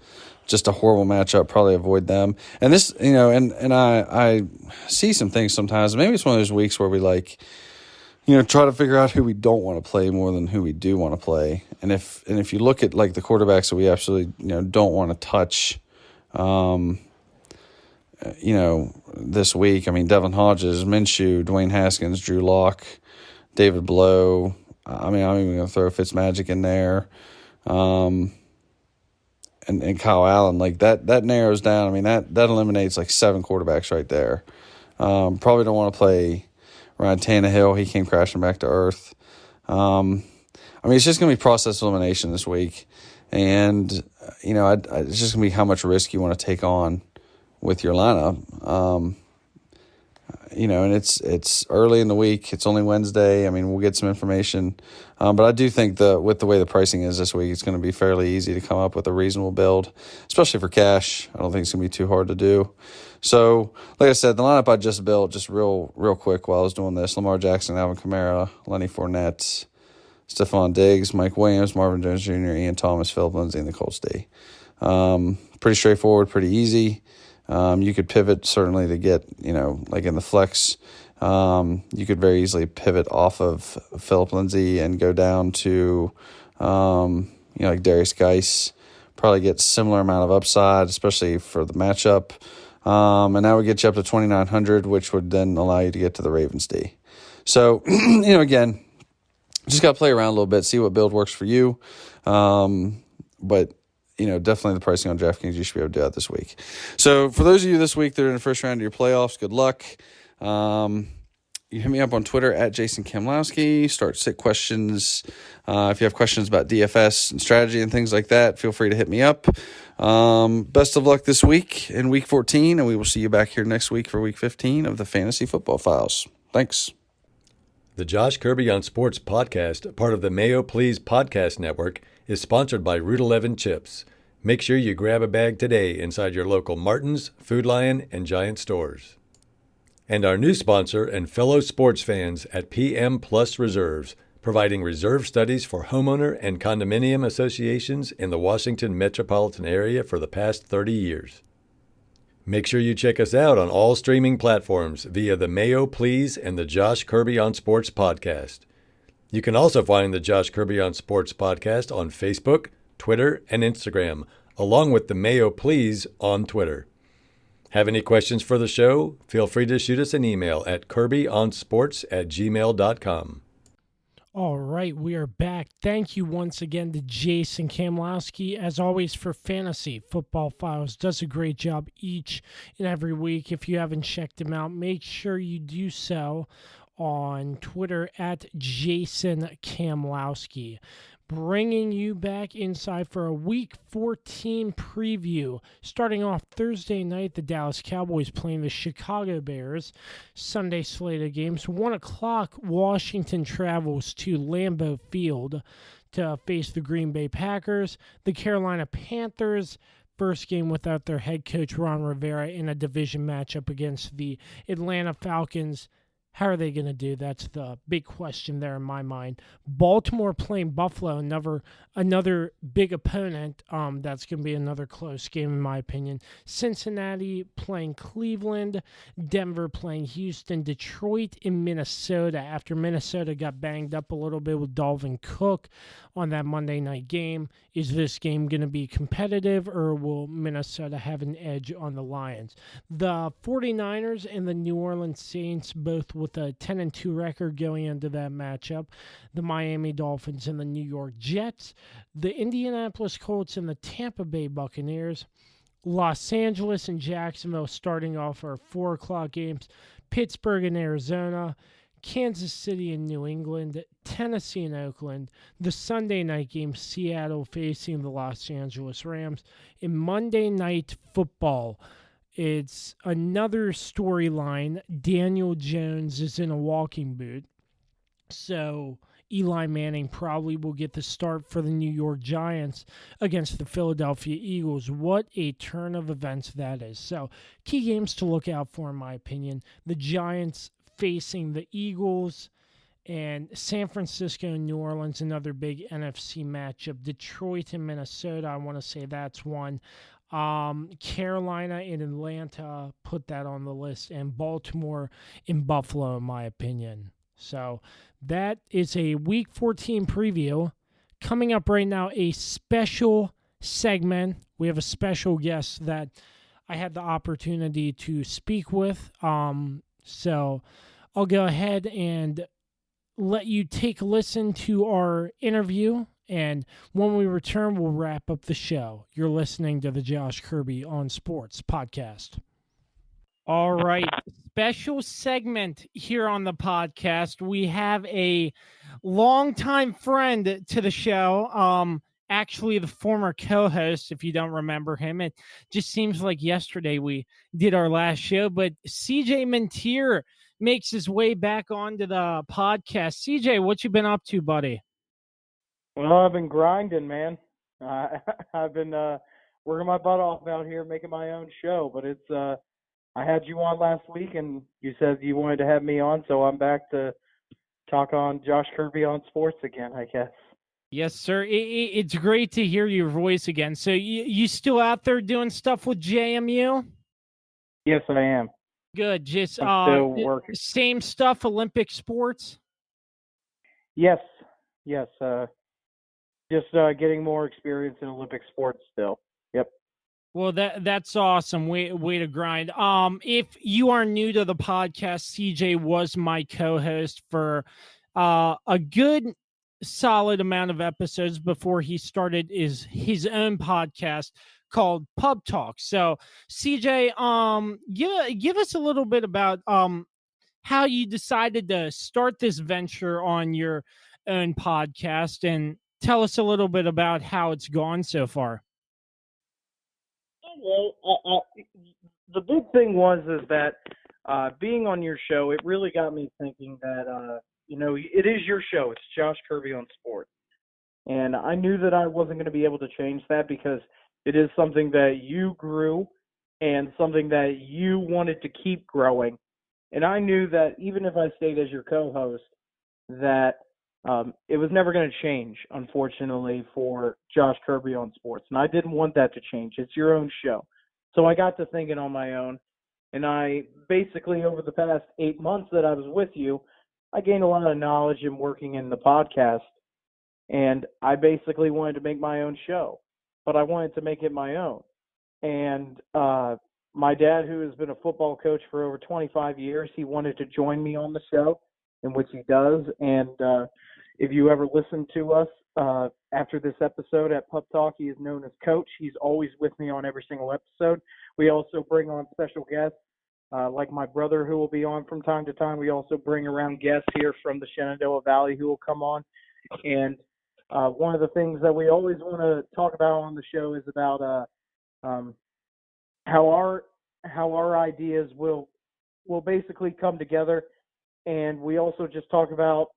Just a horrible matchup. Probably avoid them. And this, and I see some things sometimes. Maybe it's one of those weeks where we try to figure out who we don't want to play more than who we do want to play. And if you look at like the quarterbacks that we absolutely don't want to touch, this week. I mean, Devin Hodges, Minshew, Dwayne Haskins, Drew Lock, David Blow. I mean, I'm even going to throw Fitzmagic in there. And Kyle Allen, like that narrows down. I mean, that eliminates like 7 quarterbacks right there. Probably don't want to play Ryan Tannehill. He came crashing back to earth. I mean, it's just going to be process elimination this week. And, it's just going to be how much risk you want to take on with your lineup. And it's early in the week. It's only Wednesday. I mean, we'll get some information. But I do think with the way the pricing is this week, it's going to be fairly easy to come up with a reasonable build, especially for cash. I don't think it's going to be too hard to do. So, like I said, the lineup I just built, just real quick while I was doing this: Lamar Jackson, Alvin Kamara, Lenny Fournette, Stephon Diggs, Mike Williams, Marvin Jones Jr., Ian Thomas, Philip Lindsay, and the Colts D. Pretty straightforward, pretty easy. You could pivot certainly to get, like in the flex, you could very easily pivot off of Philip Lindsay and go down to, like Darius Geis, probably get similar amount of upside, especially for the matchup. And that would get you up to 2,900, which would then allow you to get to the Ravens D. So, again, just got to play around a little bit, see what build works for you. But definitely the pricing on DraftKings, you should be able to do that this week. So for those of you this week that are in the first round of your playoffs, good luck. You hit me up on Twitter at Jason Kamlowski. Start sick questions. If you have questions about DFS and strategy and things like that, feel free to hit me up. Best of luck this week in Week 14, and we will see you back here next week for Week 15 of the Fantasy Football Files. Thanks. The Josh Kirby on Sports podcast, part of the Mayo Please podcast network, is sponsored by Route 11 Chips. Make sure you grab a bag today inside your local Martin's, Food Lion, and Giant stores. And our new sponsor and fellow sports fans at PM Plus Reserves, providing reserve studies for homeowner and condominium associations in the Washington metropolitan area for the past 30 years. Make sure you check us out on all streaming platforms via the Mayo Please and the Josh Kirby on Sports podcast. You can also find the Josh Kirby on Sports podcast on Facebook, Twitter, and Instagram, along with the Mayo Please on Twitter. Have any questions for the show? Feel free to shoot us an email at kirbyonsports@gmail.com. All right, we are back. Thank you once again to Jason Kamlowski, as always, for Fantasy Football Files. Does a great job each and every week. If you haven't checked him out, make sure you do so on Twitter at Jason Kamlowski. Bringing you back inside for a Week 14 preview. Starting off Thursday night, the Dallas Cowboys playing the Chicago Bears. Sunday slate of games. 1 o'clock, Washington travels to Lambeau Field to face the Green Bay Packers. The Carolina Panthers, first game without their head coach Ron Rivera in a division matchup against the Atlanta Falcons. How are they going to do? That's the big question there in my mind. Baltimore playing Buffalo, another big opponent. That's going to be another close game in my opinion. Cincinnati playing Cleveland. Denver playing Houston. Detroit in Minnesota after Minnesota got banged up a little bit with Dalvin Cook on that Monday night game. Is this game going to be competitive, or will Minnesota have an edge on the Lions? The 49ers and the New Orleans Saints, both with a 10-2 record going into that matchup. The Miami Dolphins and the New York Jets. The Indianapolis Colts and the Tampa Bay Buccaneers. Los Angeles and Jacksonville starting off our 4 o'clock games. Pittsburgh and Arizona. Kansas City and New England, Tennessee and Oakland, the Sunday night game, Seattle facing the Los Angeles Rams, and Monday Night Football, it's another storyline. Daniel Jones is in a walking boot. So Eli Manning probably will get the start for the New York Giants against the Philadelphia Eagles. What a turn of events that is. So key games to look out for, in my opinion. The Giants facing the Eagles, and San Francisco and New Orleans, another big NFC matchup. Detroit and Minnesota, I want to say that's one. Carolina and Atlanta, put that on the list. And Baltimore and Buffalo, in my opinion. So that is a Week 14 preview. Coming up right now, a special segment. We have a special guest that I had the opportunity to speak with. So I'll go ahead and let you take a listen to our interview, and when we return, we'll wrap up the show. You're listening to the Josh Kirby on Sports podcast. All right, special segment here on the podcast. We have a longtime friend to the show, actually the former co-host, if you don't remember him. It just seems like yesterday we did our last show, but CJ Mintier makes his way back onto the podcast. CJ, what you been up to, buddy? Well, I've been grinding, man. I've been working my butt off out here making my own show, but it's I had you on last week, and you said you wanted to have me on, so I'm back to talk on Josh Kirby on sports again, I guess. Yes, sir. It's great to hear your voice again. So you still out there doing stuff with JMU? Yes, I am. Good. Just I'm still working. Same stuff, Olympic sports? Yes. Just getting more experience in Olympic sports still. Yep. Well, that's awesome. Way to grind. If you are new to the podcast, CJ was my co-host for a good solid amount of episodes before he started his own podcast called Pub Talk. So CJ, give us a little bit about how you decided to start this venture on your own podcast, and tell us a little bit about how it's gone so far. Well, the big thing is that being on your show, it really got me thinking that it is your show. It's Josh Kirby on sports. And I knew that I wasn't going to be able to change that because it is something that you grew and something that you wanted to keep growing. And I knew that even if I stayed as your co-host, that it was never going to change, unfortunately, for Josh Kirby on sports. And I didn't want that to change. It's your own show. So I got to thinking on my own. And I basically, over the past 8 months that I was with you, I gained a lot of knowledge in working in the podcast, and I basically wanted to make my own show, but I wanted to make it my own. And my dad, who has been a football coach for over 25 years, he wanted to join me on the show, in which he does. And if you ever listen to us after this episode at Pub Talk, he is known as Coach. He's always with me on every single episode. We also bring on special guests. Like my brother, who will be on from time to time. We also bring around guests here from the Shenandoah Valley who will come on. And one of the things that we always want to talk about on the show is about how our ideas will basically come together. And we also just talk about,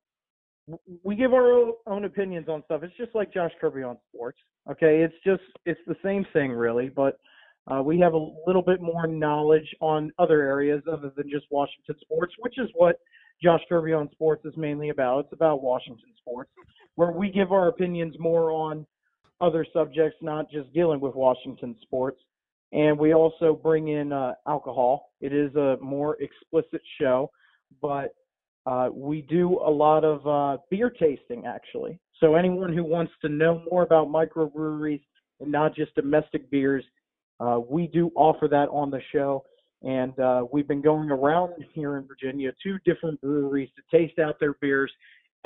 we give our own opinions on stuff. It's just like Josh Kirby on sports. Okay, it's the same thing really, but we have a little bit more knowledge on other areas other than just Washington sports, which is what Josh Kirby on sports is mainly about. It's about Washington sports, where we give our opinions more on other subjects, not just dealing with Washington sports. And we also bring in alcohol. It is a more explicit show, but we do a lot of beer tasting, actually. So anyone who wants to know more about microbreweries and not just domestic beers, we do offer that on the show, and we've been going around here in Virginia to different breweries to taste out their beers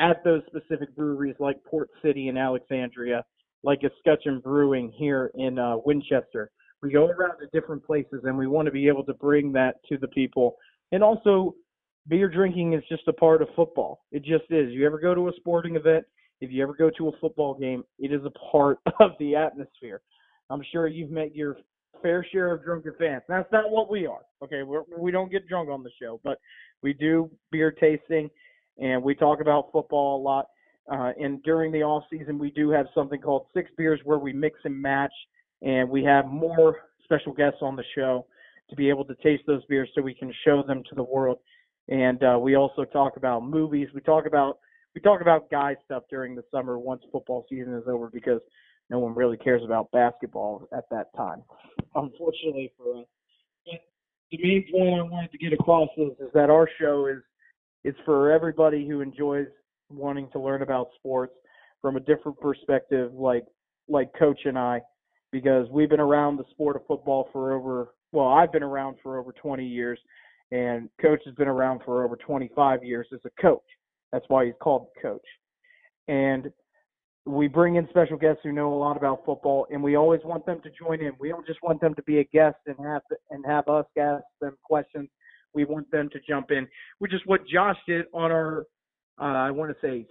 at those specific breweries like Port City and Alexandria, like Escutcheon Brewing here in Winchester. We go around to different places, and we want to be able to bring that to the people. And also, beer drinking is just a part of football. It just is. You ever go to a sporting event, if you ever go to a football game, it is a part of the atmosphere. I'm sure you've met your fair share of drunken fans. That's not what we are. Okay, we don't get drunk on the show, but we do beer tasting, and we talk about football a lot. And during the off season, we do have something called Six Beers, where we mix and match, and we have more special guests on the show to be able to taste those beers so we can show them to the world. And we also talk about movies. We talk about guy stuff during the summer once football season is over, because no one really cares about basketball at that time, unfortunately for us. But the main point I wanted to get across is that our show is for everybody who enjoys wanting to learn about sports from a different perspective, like Coach and I, because we've been around the sport of football I've been around for over 20 years, and Coach has been around for over 25 years as a coach. That's why he's called Coach. And we bring in special guests who know a lot about football, and we always want them to join in. We don't just want them to be a guest and have us ask them questions. We want them to jump in, which is what Josh did on our, I want to say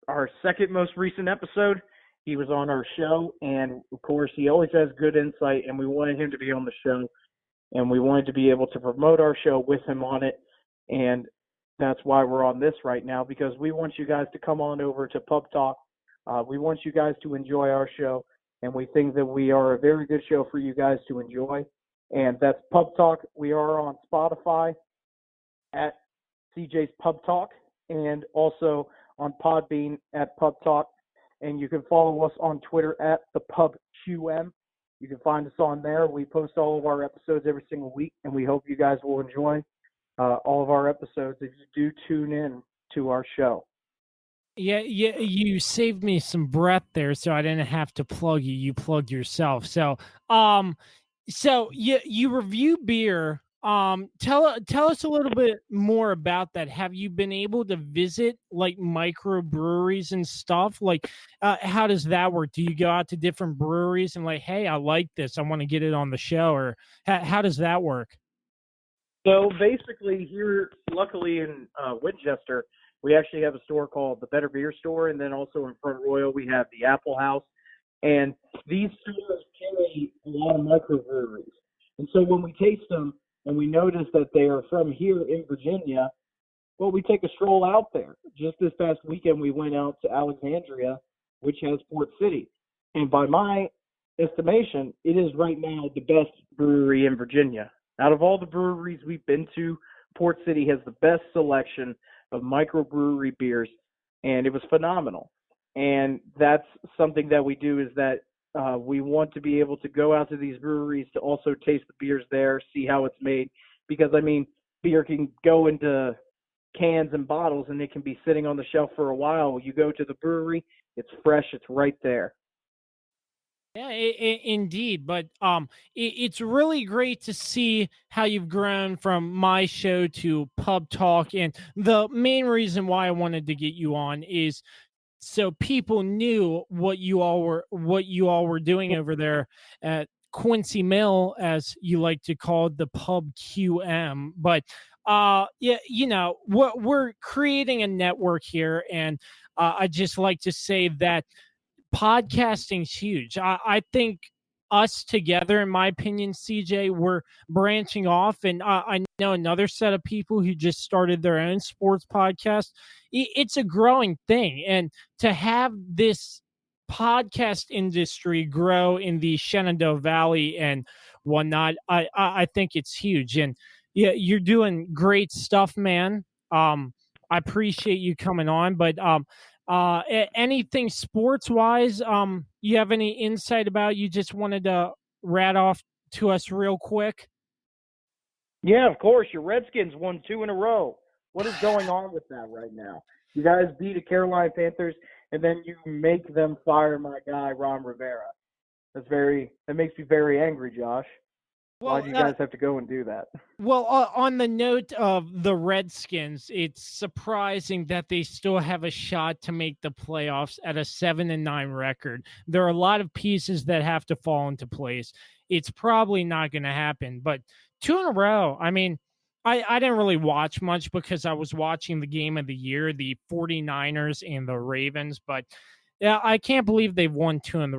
our second most recent episode. He was on our show, and of course, he always has good insight, and we wanted him to be on the show, and we wanted to be able to promote our show with him on it, and that's why we're on this right now, because we want you guys to come on over to Pub Talk. We want you guys to enjoy our show, and we think that we are a very good show for you guys to enjoy, and that's Pub Talk. We are on Spotify at CJ's Pub Talk, and also on Podbean at Pub Talk. And you can follow us on Twitter at the PubQM. You can find us on there. We post all of our episodes every single week, and we hope you guys will enjoy all of our episodes if you do tune in to our show. Yeah, you saved me some breath there, so I didn't have to plug you. You plugged yourself. So, you review beer. Tell us a little bit more about that. Have you been able to visit like microbreweries and stuff? Like, how does that work? Do you go out to different breweries and like, hey, I like this, I want to get it on the show, or how does that work? So basically, here, luckily in Winchester, we actually have a store called the Better Beer Store, and then also in Front Royal we have the Apple House, and these stores carry a lot of microbreweries. And so when we taste them, and we notice that they are from here in Virginia, well, we take a stroll out there. Just this past weekend, we went out to Alexandria, which has Port City. And by my estimation, it is right now the best brewery in Virginia. Out of all the breweries we've been to, Port City has the best selection of microbrewery beers, and it was phenomenal. And that's something that we do, is that we want to be able to go out to these breweries to also taste the beers there, see how it's made. Because, I mean, beer can go into cans and bottles, and it can be sitting on the shelf for a while. You go to the brewery, it's fresh, it's right there. Yeah, indeed. But it's really great to see how you've grown from my show to Pub Talk. And the main reason why I wanted to get you on is so people knew what you all were doing over there at Quincy Mill, as you like to call it, the Pub QM. But we're creating a network here, and I just like to say that podcasting's huge. I think us together, in my opinion, CJ, we're branching off, and I know another set of people who just started their own sports podcast. It's a growing thing, and to have this podcast industry grow in the Shenandoah Valley and whatnot, I think it's huge. And yeah, you're doing great stuff, man. I appreciate you coming on, but anything sports wise, you have any insight about, you just wanted to rat off to us real quick? Yeah, of course. Your Redskins won 2 in a row. What is going on with that right now? You guys beat the Carolina Panthers, and then you make them fire my guy, Ron Rivera. That makes me very angry, Josh. Why do you guys have to go and do that? Well, on the note of the Redskins, it's surprising that they still have a shot to make the playoffs at a 7-9 record. There are a lot of pieces that have to fall into place. It's probably not going to happen, but 2 in a row. I mean, I didn't really watch much because I was watching the game of the year, the 49ers and the Ravens, but yeah, I can't believe they've won 2 in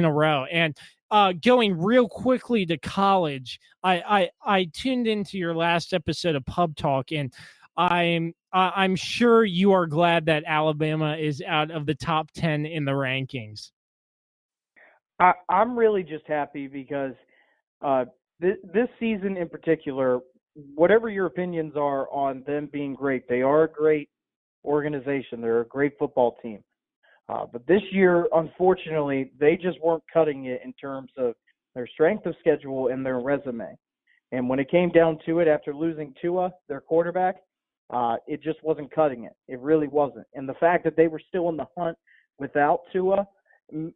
a row. And going real quickly to college, I tuned into your last episode of Pub Talk, and I'm sure you are glad that Alabama is out of the top 10 in the rankings. I'm really just happy because this season in particular, whatever your opinions are on them being great, they are a great organization. They're a great football team. But this year, unfortunately, they just weren't cutting it in terms of their strength of schedule and their resume. And when it came down to it, after losing Tua, their quarterback, it just wasn't cutting it. It really wasn't. And the fact that they were still in the hunt without Tua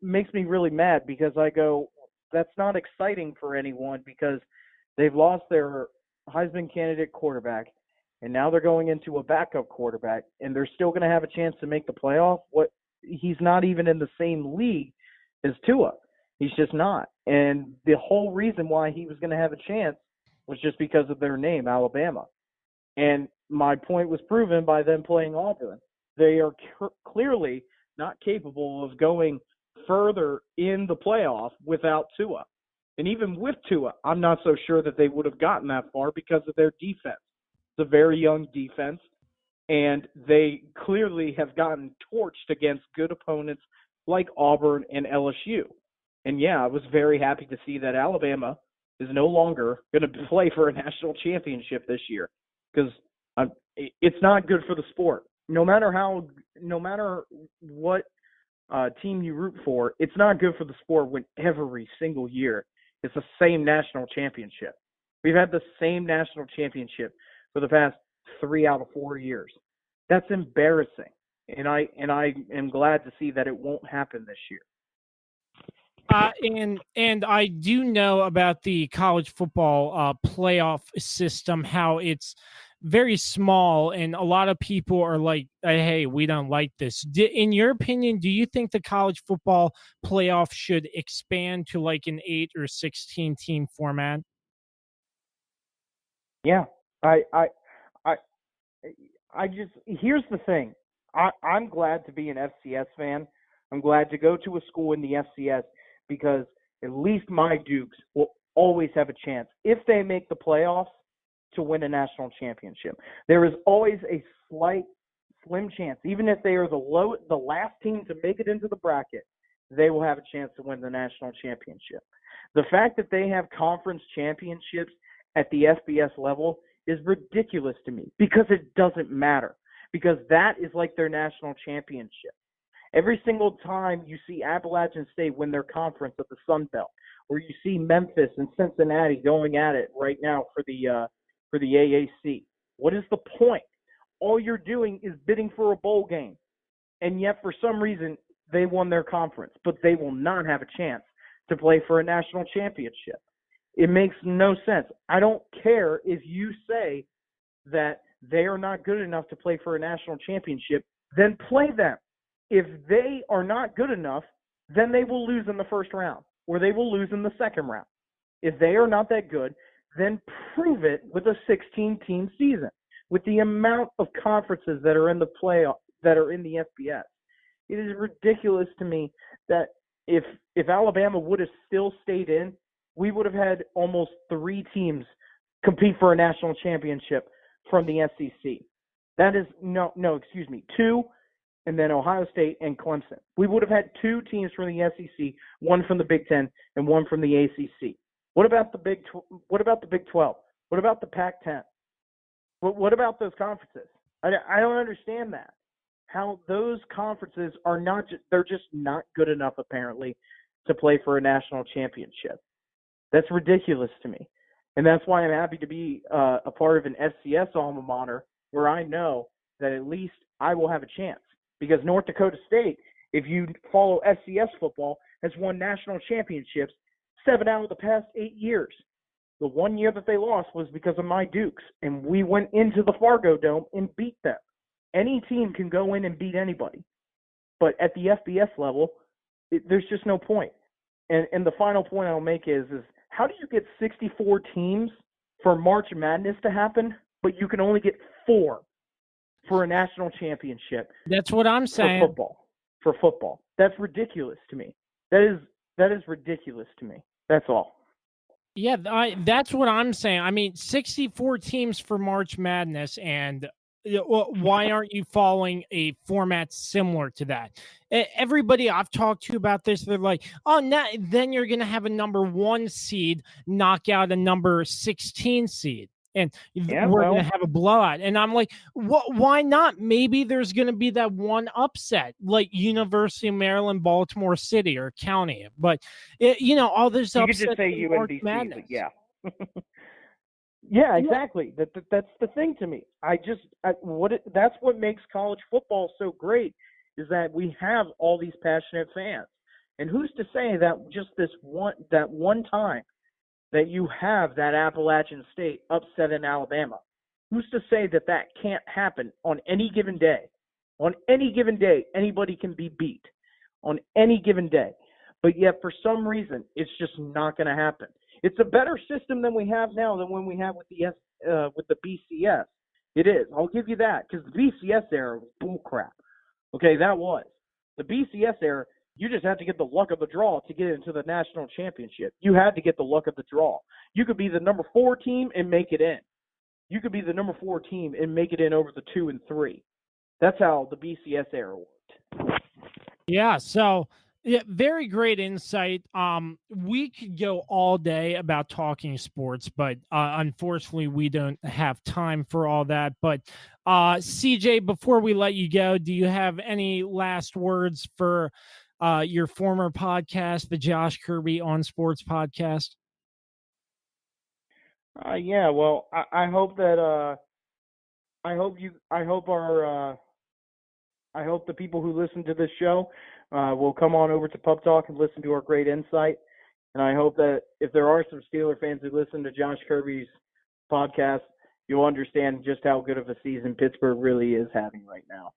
makes me really mad, because I go, that's not exciting for anyone, because they've lost their Heisman candidate quarterback, and now they're going into a backup quarterback, and they're still going to have a chance to make the playoff. He's not even in the same league as Tua. He's just not. And the whole reason why he was going to have a chance was just because of their name, Alabama. And my point was proven by them playing Auburn. They are clearly not capable of going further in the playoff without Tua. And even with Tua, I'm not so sure that they would have gotten that far because of their defense. It's a very young defense, and they clearly have gotten torched against good opponents like Auburn and LSU. And yeah, I was very happy to see that Alabama is no longer going to play for a national championship this year, because it's not good for the sport. No matter what team you root for, it's not good for the sport when every single year it's the same national championship. We've had the same national championship for the past 3 out of 4 years. That's embarrassing, and I am glad to see that it won't happen this year. And I do know about the college football playoff system, how it's very small, and a lot of people are like, hey, we don't like this. In your opinion, do you think the college football playoff should expand to like an 8 or 16 team format? Yeah, I just, here's the thing. I'm glad to be an FCS fan. I'm glad to go to a school in the FCS, because at least my Dukes will always have a chance, if they make the playoffs, to win a national championship. There is always a slim chance, even if they are the last team to make it into the bracket, they will have a chance to win the national championship. The fact that they have conference championships at the FBS level is ridiculous to me, because it doesn't matter, because that is like their national championship. Every single time you see Appalachian State win their conference at the Sun Belt, or you see Memphis and Cincinnati going at it right now for the AAC, what is the point? All you're doing is bidding for a bowl game, and yet for some reason they won their conference, but they will not have a chance to play for a national championship. It makes no sense. I don't care if you say that they are not good enough to play for a national championship, then play them. If they are not good enough, then they will lose in the first round, or they will lose in the second round. If they are not that good, then prove it with a 16-team season, with the amount of conferences that are in the playoff, that are in the FBS. It is ridiculous to me that if Alabama would have still stayed in, we would have had almost 3 teams compete for a national championship from the SEC. That is, 2, and then Ohio State and Clemson. We would have had 2 teams from the SEC, one from the Big Ten and one from the ACC. What about the Big 12? What about the Pac-10? What about those conferences? I don't understand that. How those conferences are not they're just not good enough, apparently, to play for a national championship. That's ridiculous to me. And that's why I'm happy to be a part of an FCS alma mater, where I know that at least I will have a chance. Because North Dakota State, if you follow FCS football, has won national championships 7 out of the past 8 years. The one year that they lost was because of my Dukes, and we went into the Fargo Dome and beat them. Any team can go in and beat anybody. But at the FBS level, there's just no point. And the final point I'll make is how do you get 64 teams for March Madness to happen, but you can only get 4 for a national championship? That's what I'm saying. For football. That's ridiculous to me. That is That is ridiculous to me. That's all. Yeah, that's what I'm saying. I mean, 64 teams for March Madness, and why aren't you following a format similar to that? Everybody I've talked to about this, they're like, oh, then you're going to have a number 1 seed knock out a number 16 seed. And we're going to have a blowout. And I'm like, why not? Maybe there's going to be that one upset, like University of Maryland, Baltimore City, or County. But, all this upset. You could just say UNBC, but yeah. Yeah, exactly. That's the thing to me. That's what makes college football so great, is that we have all these passionate fans. And who's to say that just that one time that you have that Appalachian State upset in Alabama, who's to say that can't happen on any given day? On any given day, anybody can be beat on any given day. But yet, for some reason, it's just not going to happen. It's a better system than we have now than when we have with the BCS. It is. I'll give you that, because the BCS era was bullcrap. Okay, that was. The BCS era, you just had to get the luck of the draw to get into the national championship. You had to get the luck of the draw. You could be the number 4 team and make it in. You could be the number 4 team and make it in over the 2 and 3. That's how the BCS era worked. Yeah, so very great insight. We could go all day about talking sports, but unfortunately we don't have time for all that. But CJ, before we let you go, do you have any last words for your former podcast, the Josh Kirby on Sports podcast? Yeah, well, I hope that I hope the people who listen to this show will come on over to Pub Talk and listen to our great insight. And I hope that if there are some Steeler fans who listen to Josh Kirby's podcast, you'll understand just how good of a season Pittsburgh really is having right now.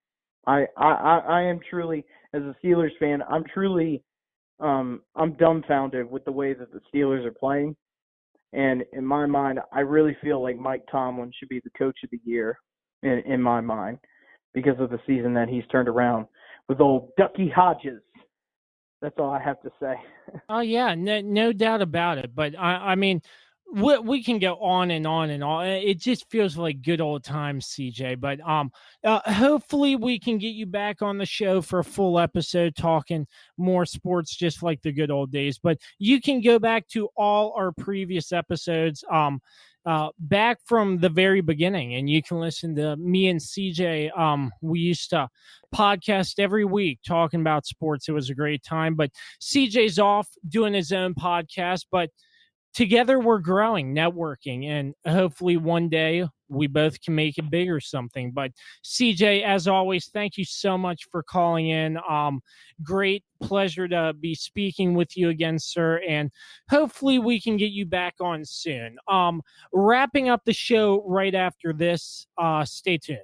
I am truly, as a Steelers fan, I'm dumbfounded with the way that the Steelers are playing. And in my mind, I really feel like Mike Tomlin should be the coach of the year in my mind, because of the season that he's turned around with old Ducky Hodges. That's all I have to say. Oh, yeah, no doubt about it. But, I mean, we can go on and on and on. It just feels like good old times, CJ. But hopefully we can get you back on the show for a full episode talking more sports, just like the good old days. But you can go back to all our previous episodes back from the very beginning, and you can listen to me and CJ. We used to podcast every week talking about sports. It was a great time. But CJ's off doing his own podcast, but together we're growing, networking, and hopefully one day we both can make it big or something. But CJ, as always, thank you so much for calling in. Great pleasure to be speaking with you again, sir. And hopefully we can get you back on soon. Wrapping up the show right after this. Stay tuned.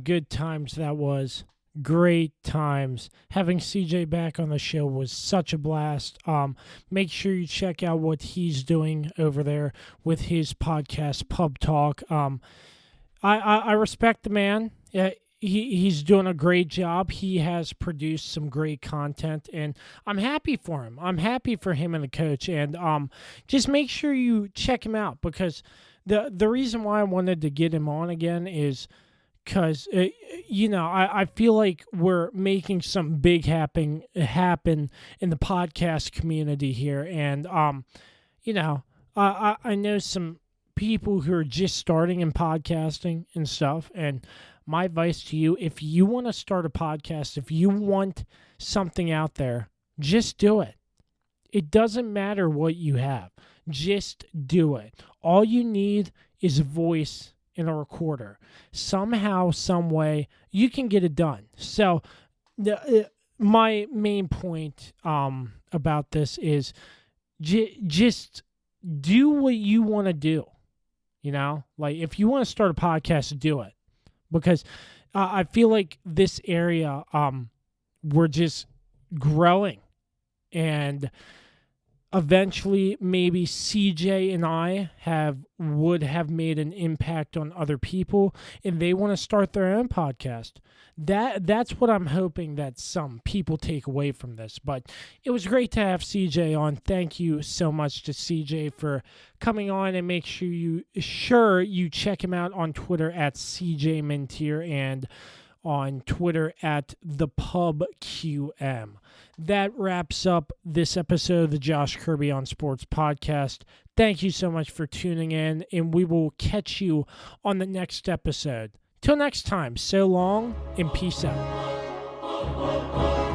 Good times that was. Great times. Having CJ back on the show was such a blast. Make sure you check out what he's doing over there with his podcast, Pub Talk. I respect the man. He's doing a great job. He has produced some great content, and I'm happy for him. I'm happy for him and the coach. And just make sure you check him out, because the reason why I wanted to get him on again is because, I feel like we're making some big happen in the podcast community here. And, I know some people who are just starting in podcasting and stuff. And my advice to you, if you want to start a podcast, if you want something out there, just do it. It doesn't matter what you have. Just do it. All you need is a voice in a recorder. Somehow, some way, you can get it done. So, my main point about this is just do what you want to do. Like if you want to start a podcast, do it. Because I feel like this area, we're just growing. And eventually maybe CJ and I would have made an impact on other people and they want to start their own podcast. That's what I'm hoping that some people take away from this. But it was great to have CJ on. Thank you so much to CJ for coming on, and make sure you check him out on Twitter at CJ Mintier and on Twitter at ThePubQM. That wraps up this episode of the Josh Kirby on Sports podcast. Thank you so much for tuning in, and we will catch you on the next episode. Till next time, so long and peace out.